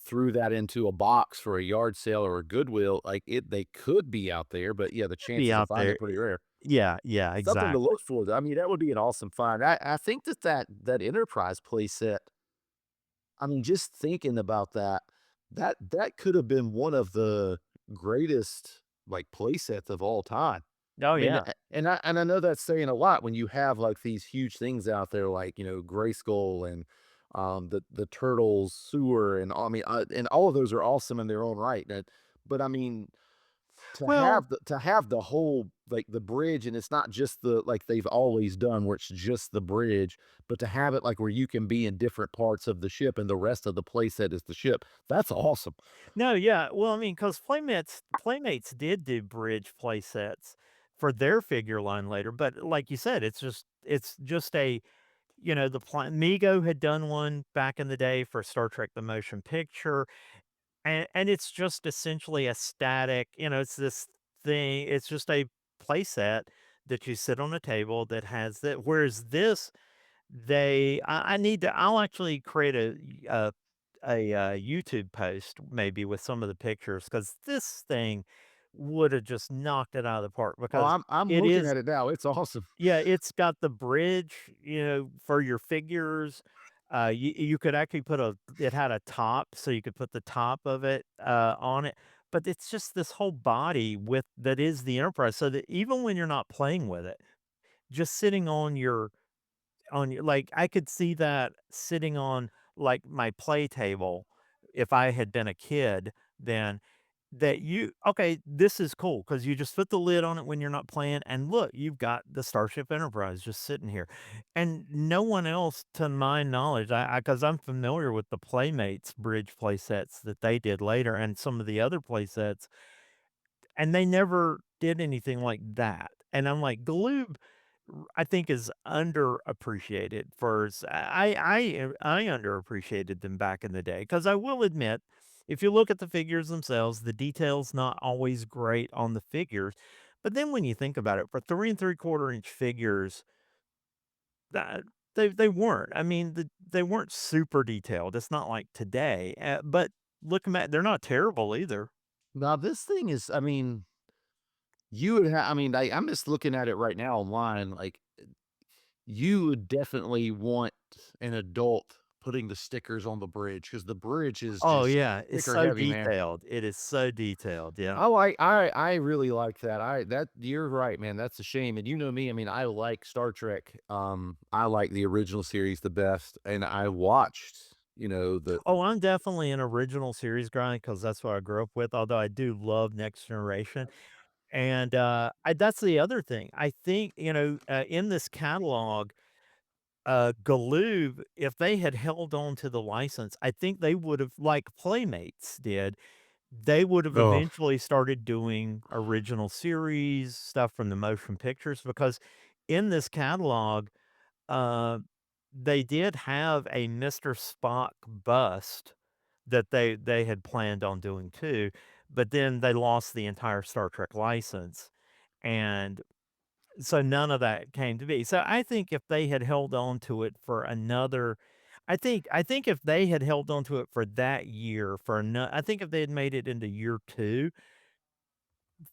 threw that into a box for a yard sale or a Goodwill, like, they could be out there, but, yeah, the Be chances of out finding there. it pretty rare. Yeah, yeah, Something to exactly. look for, though. I mean, that would be an awesome find. I think that Enterprise playset, I mean, just thinking about that, that could have been one of the greatest, like, playsets of all time. Oh, I mean, yeah. and I know that's saying a lot when you have, like, these huge things out there like, Grayskull and, the Turtles sewer and I mean, and all of those are awesome in their own right, but I mean, Well, to have the whole like, the bridge, and it's not just like they've always done where it's just the bridge, but to have it, like, where you can be in different parts of the ship and the rest of the playset is the ship, that's awesome. no, yeah. Well, I mean, because Playmates did do bridge play sets for their figure line later, but like you said, it's just the Mego had done one back in the day for Star Trek: The Motion Picture, and it's just essentially a static, it's this thing, it's just a play set that you sit on a table that has that. Whereas this, I need to I'll actually create a YouTube post maybe with some of the pictures because this thing would have just knocked it out of the park Oh, because I'm it looking is at it now, it's awesome. yeah, it's got the bridge, for your figures. You could actually put a it had a top, so you could put the top of it, on it, but it's just this whole body with that is the Enterprise, so that even when you're not playing with it, just sitting on your like, I could see that sitting on, like, my play table if I had been a kid then, that you okay, this is cool because you just put the lid on it when you're not playing, and look, you've got the Starship Enterprise just sitting here, and no one else, to my knowledge, because 'cause I'm familiar with the Playmates bridge play sets that they did later and some of the other play sets, and they never did anything like that, and I'm like, Galoob, I think is underappreciated for s I underappreciated them back in the day because I will admit, if you look at the figures themselves, the detail's not always great on the figures, but then when you think about it, for 3 3/4 inch figures, that they weren't. I mean, they weren't super detailed, it's not like today, but looking back, they're not terrible either. Now this thing is, I mean, you would I mean, I'm just looking at it right now online, like, you would definitely want an adult putting the stickers on the bridge because the bridge is Oh, just yeah, it's sticker so heavy, man. detailed, it is so detailed, yeah. I really like that. That you're right, man. That's a shame. And you know me, I mean, I like Star Trek. I like the original series the best. And I watched, the Oh, I'm definitely an original series guy because that's what I grew up with, although I do love Next Generation, and, I that's the other thing. I think, in this catalog, Galoob, if they had held on to the license, I think they would've like Playmates did, they would've Oh. eventually started doing original series, stuff from the motion pictures, because in this catalog, uh, they did have a Mr. Spock bust that they had planned on doing too, but then they lost the entire Star Trek license, and so none of that came to be. So I think if they had held on to it for another I think if they had held on to it for that year for ano I think if they had made it into year 2,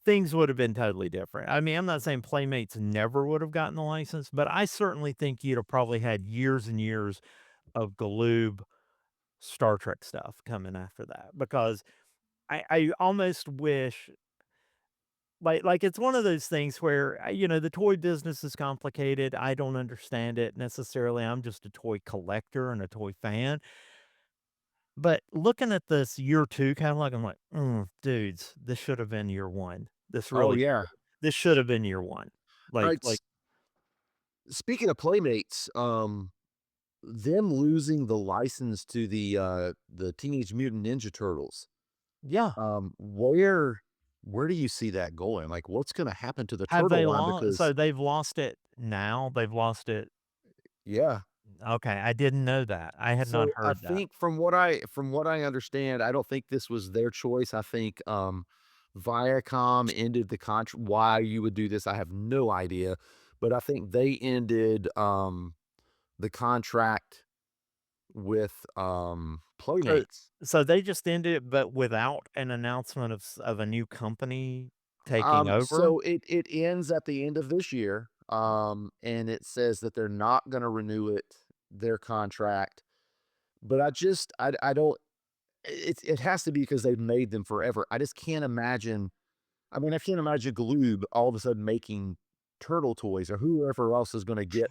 things would have been totally different. I mean, I'm not saying Playmates never would have gotten the license, but I certainly think you'd have probably had years and years of Galoob Star Trek stuff coming after that because I almost wish it's one of those things where, the toy business is complicated, I don't understand it necessarily, I'm just a toy collector and a toy fan, but looking at this year 2 catalog, I'm like, dudes, this should have been year 1. This Oh really yeah. this should have been year 1. All Like right. like Speaking of Playmates, them losing the license to the Teenage Mutant Ninja Turtles, yeah. where do you see that going? Like, what's gonna happen to the Have turtle they line? lost? So Because they've lost it now? They've lost it yeah. okay, I didn't know that. I had not So I heard that. think from what I understand, I don't think this was their choice. I think Viacom ended the contract. Why you would do this, I have no idea. But I think they ended the contract with So Playmates. so they just ended it, but without an announcement of a new company taking over? So it ends at the end of this year. And it says that they're not gonna renew their contract. But I don't it has to be because they've made them forever. I just can't imagine. I mean, I can't imagine Galoob all of a sudden making turtle toys or whoever else is gonna get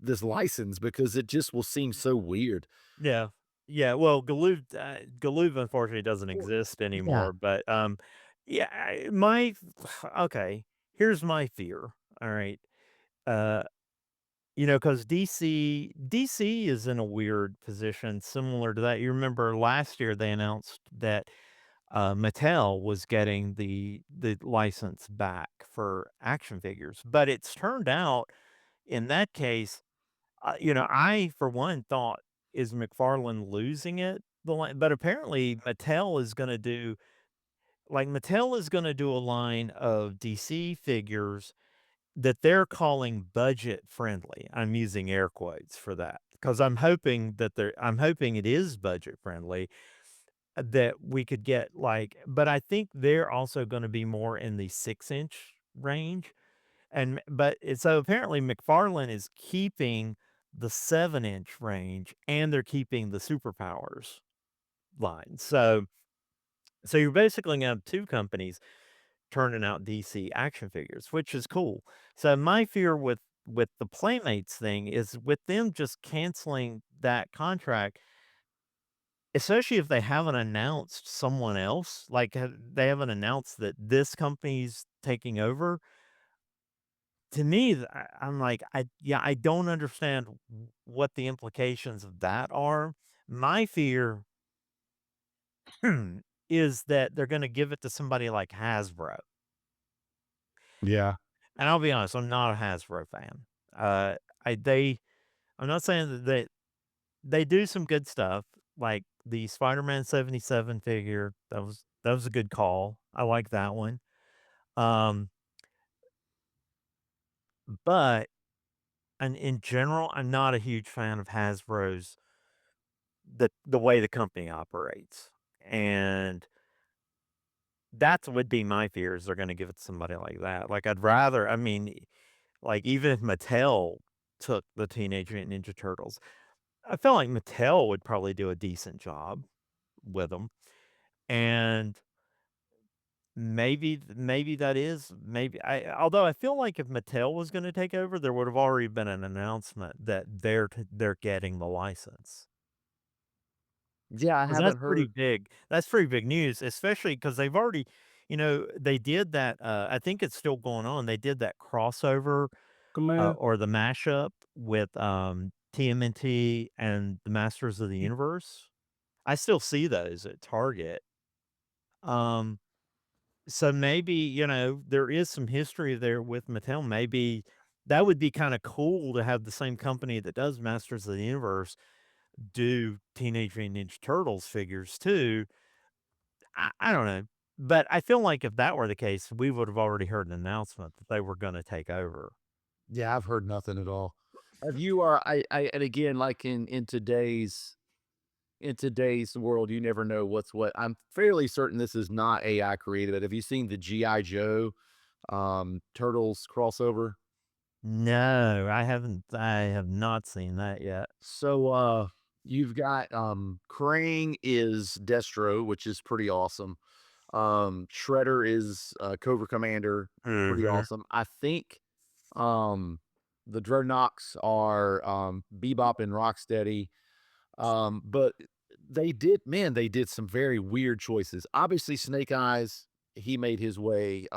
this license because it just will seem so weird. Yeah. Yeah, well, Galoob unfortunately doesn't Or exist yeah. anymore, but, yeah, okay, here's my fear, alright? Uh, because DC is in a weird position similar to that. You remember last year they announced that, Mattel was getting the license back for action figures, but it's turned out in that case, I, for one, thought, "Is McFarlane losing it?" But apparently Mattel is gonna do a line of DC figures that they're calling budget friendly. I'm using air quotes for that because I'm hoping it is budget friendly, that we could get, but I think they're also gonna be more in the 6-inch range, so apparently McFarlane is keeping the 7-inch range, and they're keeping the superpowers line. So you're basically gonna have 2 companies turning out DC action figures, which is cool. So my fear with the Playmates thing is with them just canceling that contract, especially if they haven't announced someone else, like, they haven't announced that this company's taking over. To me, I'm like, I don't understand what the implications of that are. My fear is that they're gonna give it to somebody like Hasbro. Yeah. And I'll be honest, I'm not a Hasbro fan. Uh, I they I'm not saying that they do some good stuff, like the Spider-Man 77 figure, that was a good call. I like that one. Um, but and in general, I'm not a huge fan of Hasbro's the way the company operates. And that's would be my fears they're gonna give it to somebody like that. Like, I'd rather I mean, like, even if Mattel took the Teenage Mutant Ninja Turtles, I felt like Mattel would probably do a decent job with them. And maybe that is maybe I although I feel like if Mattel was gonna take over, there would have already been an announcement that they're getting the license. Yeah, I 'Cause haven't heard. that's pretty big news, especially because 'cause they've already they did that, I think it's still going on, they did that crossover, Command. or the mashup with, TMNT and the Masters of the Universe. I still see those at Target. Um, so maybe, there is some history there with Mattel. Maybe that would be kinda cool to have the same company that does Masters of the Universe do Teenage Mutant Ninja Turtles figures too. I don't know, but I feel like if that were the case, we would have already heard an announcement that they were gonna take over. Yeah, I've heard nothing at all. Have you are I and again, like in today's world, you never know what's what. I'm fairly certain this is not AI created, but have you seen the G.I. Joe Turtles crossover? No, I have not seen that yet. So you've got Krang is Destro, which is pretty awesome. Shredder is Cobra Commander, pretty Mhm. awesome. I think um the Dreadnoks are Bebop and Rocksteady. But they did some very weird choices. Obviously, Snake Eyes, he made his way.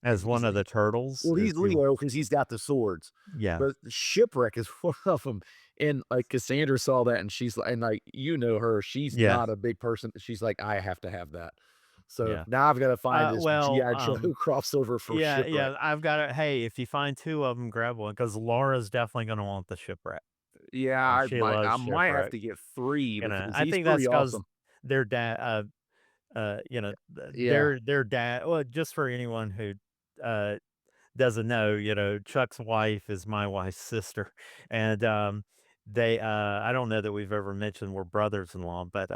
As one He's of the turtles, well, if he's you Leo because he's got the swords, yeah, but Shipwreck is one of them. And like Cassandra saw that, and and like her, she's yeah, not a big person. She's like, I have to have that. So yeah. now I've got to find this Well, GI Joe crossover for yeah, Shipwreck. yeah, I've got it. Hey, if you find 2 of them, grab one because Laura's definitely gonna want the shipwreck. Yeah, She loves I might have shipwreck. to get three because I he's think pretty that's because awesome. their dad, Yeah, their dad. Well, just for anyone who uh, doesn't know, Chuck's wife is my wife's sister, and I don't know that we've ever mentioned we're brothers-in-law, but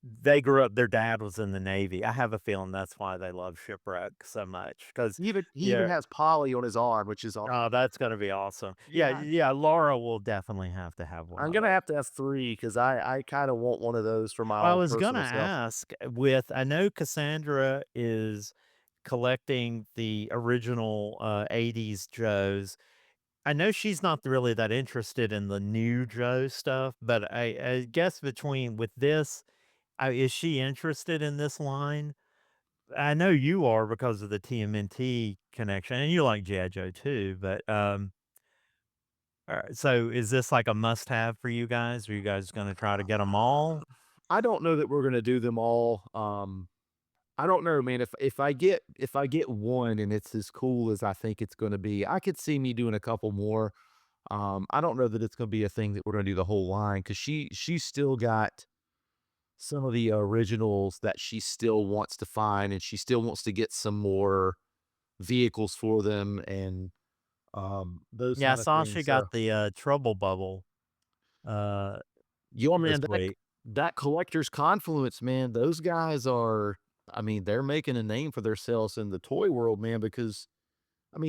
they grew up. Their dad was in the Navy. I have a feeling that's why they love shipwreck so much. Because he even yeah, has Polly on his arm, which is oh, that's gonna be awesome. Yeah, yeah. yeah. Laura will definitely have to have one I'm of gonna those. have to have 3 because I kinda want one of those for my Well, I own was gonna personal self. ask with I know Cassandra is collecting the original, 80s Joes. I know she's not really that interested in the new Joe stuff, but I guess between with this, is she interested in this line? I know you are because of the TMNT connection, and you like G.I. Joe too, but, so is this like a must-have for you guys? Are you guys gonna try to get them all? I don't know that we're gonna do them all, I don't know, man, if I get 1 and it's as cool as I think it's gonna be, I could see me doing a couple more. I don't know that it's gonna be a thing that we're gonna do the whole line because she's still got some of the originals that she still wants to find, and she still wants to get some more vehicles for them and, those Yeah, I kind of saw she things, so got the, Trouble Bubble, uh, yo, this man, week. that collector's confluence, man, those guys are I mean, they're making a name for themselves in the toy world, man, because I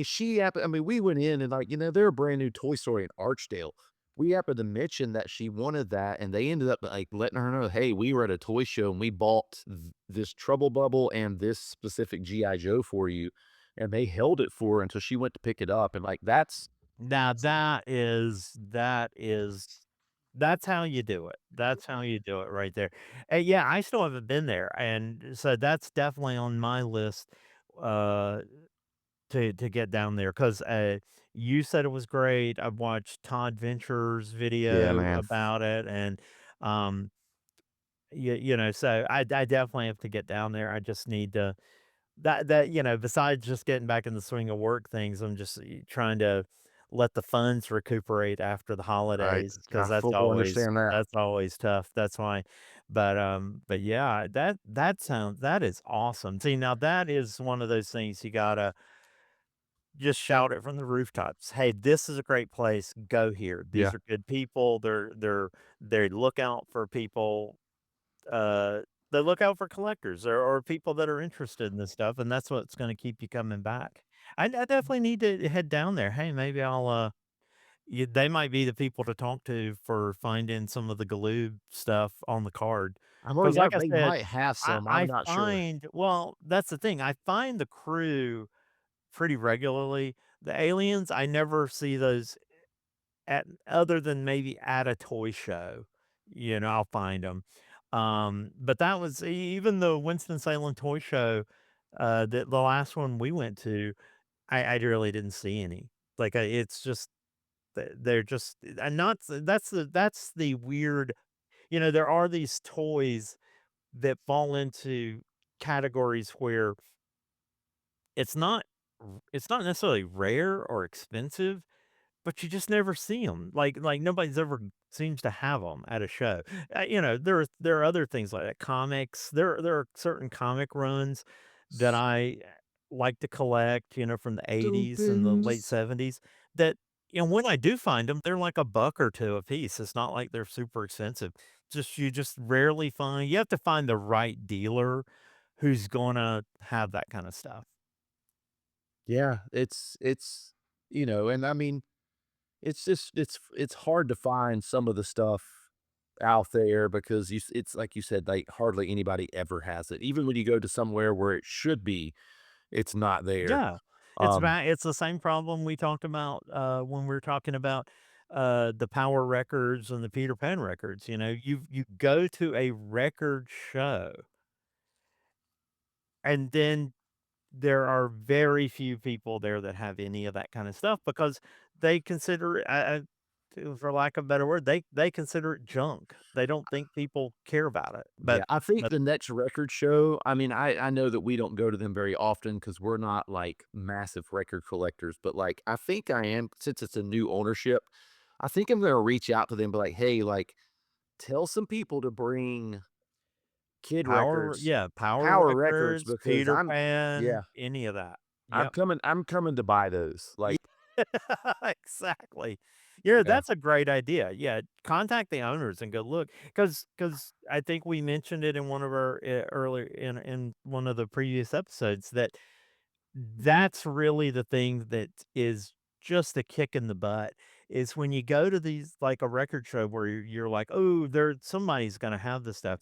mean, we went in and, like, they're a brand new toy store in Archdale. We happened to mention that she wanted that, and they ended up, like, letting her know, "Hey, we were at a toy show, and we bought this Trouble Bubble and this specific G.I. Joe for you," and they held it for her until she went to pick it up, and, like, Now that's how you do it. That's how you do it right there. And yeah, I still haven't been there, and so that's definitely on my list, uh, to get down there 'cause, you said it was great. I've watched Todd Venture's Yeah, video man. about it, and, um, so I definitely have to get down there. I just need to besides just getting back in the swing of work things, I'm just trying to let the funds recuperate after the Right. holidays because I fully understand that. that's always tough. That's why, but yeah, that is awesome. See, now that is one of those things you gotta just shout it from the rooftops. Hey, this is a great place. Go here. Yeah. These are good people. They look out for people uh, they look out for collectors or people that are interested in this stuff, and that's what's gonna keep you coming back. I definitely need to head down there. Hey, maybe they might be the people to talk to for finding some of the Galoob stuff on the card. Because, like I They said, might have I some, I'm I not sure. find well, that's the thing, I find the crew pretty regularly. The aliens, I never see those at other than maybe at a toy show, I'll find them. But that was even the Winston-Salem toy show, the last one we went to, I really didn't see any. Like, it's just they're just not that's the weird there are these toys that fall into categories where it's not it's not necessarily rare or expensive, but you just never see them. Like, nobody's ever seems to have them at a show. There are other things like that, comics. There are certain comic runs that I like to collect, from the '80s and the late Opens. '70s that, when I do find them, 'em, they're like a buck or 2 a piece. It's not like they're super expensive. You just rarely find you have to find the right dealer who's gonna have that kinda stuff. Yeah, and I mean, it's hard to find some of the stuff out there because it's like you said, like, hardly anybody ever has it. Even when you go to somewhere where it should be, it's not there. Yeah. Um, It's the same problem we talked about, when we were talking about, the Power records and the Peter Pan records, you go to a record show, and then there are very few people there that have any of that kinda stuff because they consider it, for lack of a better word, they consider it junk. They don't think people care about it, yeah, I think but the next record show, I mean, I know that we don't go to them very often because 'cause we're not, like, massive record collectors, but, like, I think I am since it's a new ownership, I think I'm gonna reach out to them, and be like, "Hey, like, tell some people to bring kid records, Power Power records, records, because Peter I'm Pan, yeah, any of that. Yep. I'm coming to buy those." Yeah, Like, exactly. yeah. That's a great idea. Yeah, contact the owners and go look, because I think we mentioned it in one of our, earlier in one of the previous episodes that that's really the thing that is just a kick in the butt, is when you go to these like a record show where you're like, "Oh, there somebody's gonna have this stuff."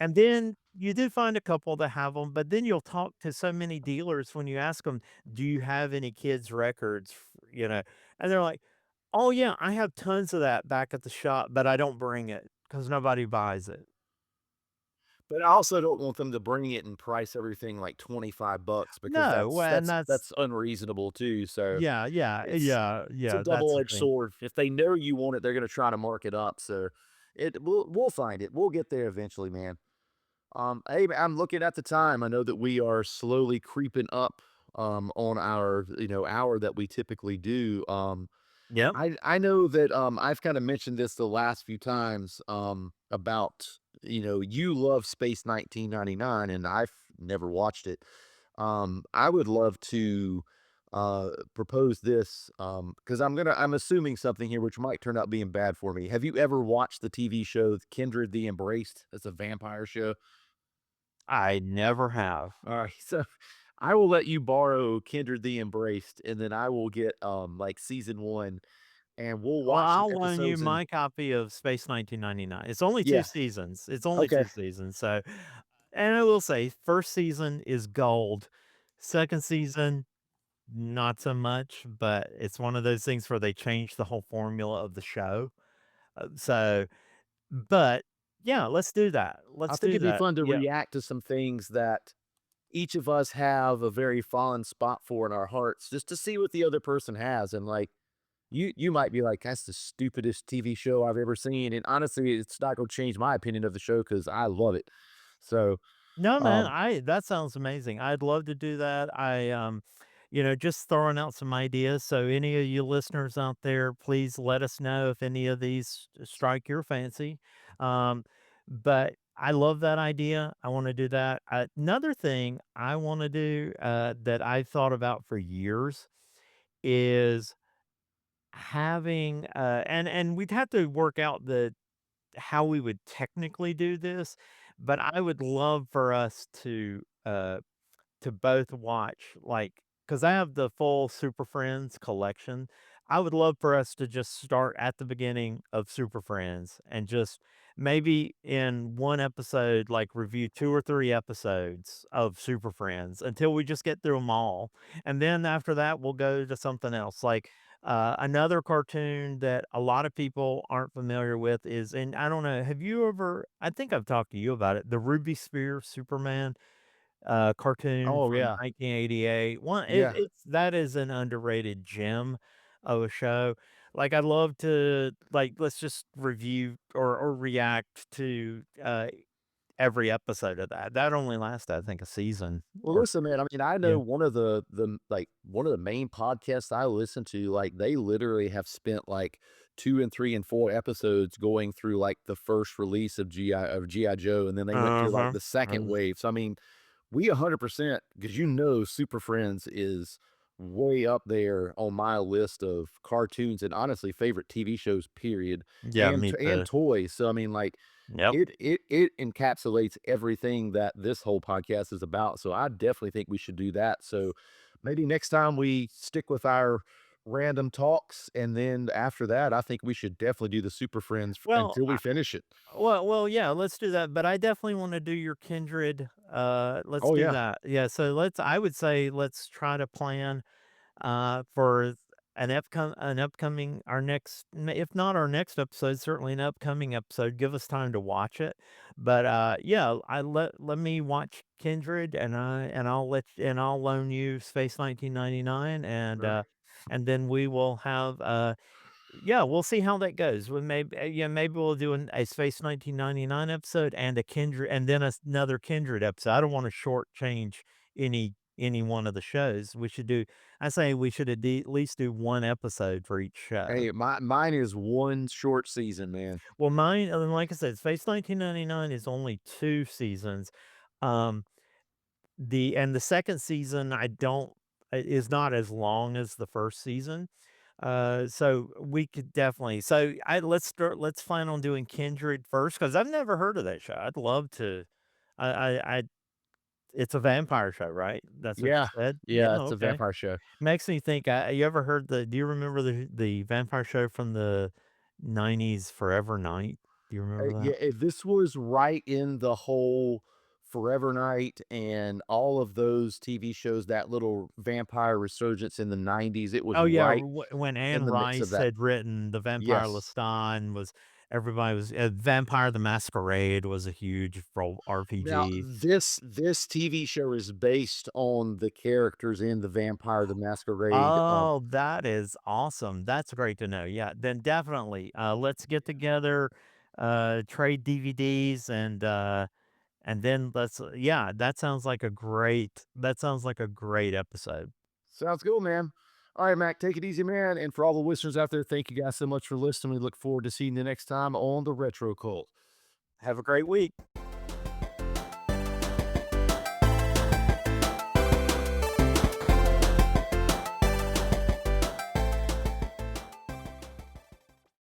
And then you did find a couple that have them, but then you'll talk to so many dealers when you ask them, "Do you have any kids' records?" And they're like, "Oh, yeah, I have tons of that back at the shop, but I don't bring it because nobody buys it." But I also don't want them to bring it and price everything like 25 bucks because No, well, and that's unreasonable too, so yeah, yeah, it's yeah, it's a yeah, that's the double-edged thing. sword. If they know you want it, they're gonna try to mark it up, so we'll find it. We'll get there eventually, man. Hey, I'm looking at the time. I know that we are slowly creeping up, on our, hour that we typically do. Yep. I know that, I've kinda mentioned this the last few times, about, you love Space 1999, and I've never watched it. I would love to, propose this, because I'm assuming something here which might turn out being bad for me. Have you ever watched the TV show Kindred the Embraced? It's a vampire show. I never have. Alright, so I will let you borrow Kindred the Embraced, and then I will get, like, season 1, and we'll Well, watch some I'll loan you episodes and my copy of Space 1999. It's only 2 yeah, seasons. It's only okay. 2 seasons, so and I will say, 1st season is gold. 2nd season, not so much, but it's one of those things where they change the whole formula of the show. So but, yeah, let's do that. I Let's think do it'd be that. fun to Yeah. react to some things that each of us have a very fond spot for in our hearts just to see what the other person has, and, like, you might be like, "That's the stupidest TV show I've ever seen," and honestly, it's not gonna change my opinion of the show because I love it. So, No, man, um I that sounds amazing. I'd love to do that. Just throwing out some ideas. So any of you listeners out there, please let us know if any of these strike your fancy. But I love that idea. I want to do that. Another thing I want to do that I've thought about for years is having and we'd have to work out the how we would technically do this, but I would love for us to both watch, like, because I have the full Super Friends collection. I would love for us to just start at the beginning of Super Friends and just maybe in one episode, like, review 2 or 3 episodes of Super Friends until we just get through them all, and then after that, we'll go to something else, like, another cartoon that a lot of people aren't familiar with is and I don't know, have you ever I think I've talked to you about it, the Ruby Spear Superman? Cartoon Oh, from yeah. 1988. Yeah. It's that is an underrated gem of a show. Like, I'd love to like, let's just review or react to, every episode of that. That only lasted, I think, a season Well, or listen, man, I mean, I yeah. know one of one of the main podcasts I listen to, like, they literally have spent, like, 2 and 3 and 4 episodes going through, like, the first release of G.I. Joe, and then they went through, like, Uh-huh. the 2nd wave. So, I mean, we 100% because Super Friends is way up there on my list of cartoons and honestly favorite TV shows, period, Yeah, me and too. toys. So, I mean, like, Yep. it encapsulates everything that this whole podcast is about, so I definitely think we should do that. So, maybe next time we stick with our random talks, and then after that, I think we should definitely do the Super Friends Well, until we finish it. yeah, let's do that, but I definitely wanna do your Kindred, let's Oh, do yeah. that. Yeah, so I would say let's try to plan for an upcoming our next if not our next episode, certainly an upcoming episode, give us time to watch it. But, yeah, let me watch Kindred, and I'll loan you Space 1999, Right. and then we will have, yeah, we'll see how that goes. We maybe yeah, maybe we'll do a Space 1999 episode and a Kindred and then another Kindred episode. I don't wanna shortchange any one of the shows. I say we should at least do 1 episode for each show. Hey, mine is 1 short season, man. Well, mine and like I said, Space 1999 is only 2 seasons. Um, the 2nd season, I don't is not as long as the 1st season. So we could definitely so I let's plan on doing Kindred first because 'cause I've never heard of that show. I'd love to I it's a vampire show, right? That's what you Yeah. said? Yeah, Yeah, it's a okay. vampire show. Makes me think, you ever heard do you remember the vampire show from the '90s, Forever Night? Do you remember Yeah, that? this was right in the whole Forever Night and all of those TV shows, that little vampire resurgence in the '90s, it was Oh, yeah, right when Anne in the mix of Rice that. had written The Vampire Yes. Lestat was everybody was Vampire the Masquerade was a huge role Now, RPG. this TV show is based on the characters in The Vampire the Masquerade, Oh, that is awesome. That's great to know. Yeah, then definitely, let's get together, trade DVDs, and then yeah, that sounds like a great episode. sounds cool, man. All right, Mac, take it easy, man, and for all the listeners out there, thank you guys so much for listening. We look forward to seeing you next time on the Retro Cult. Have a great week.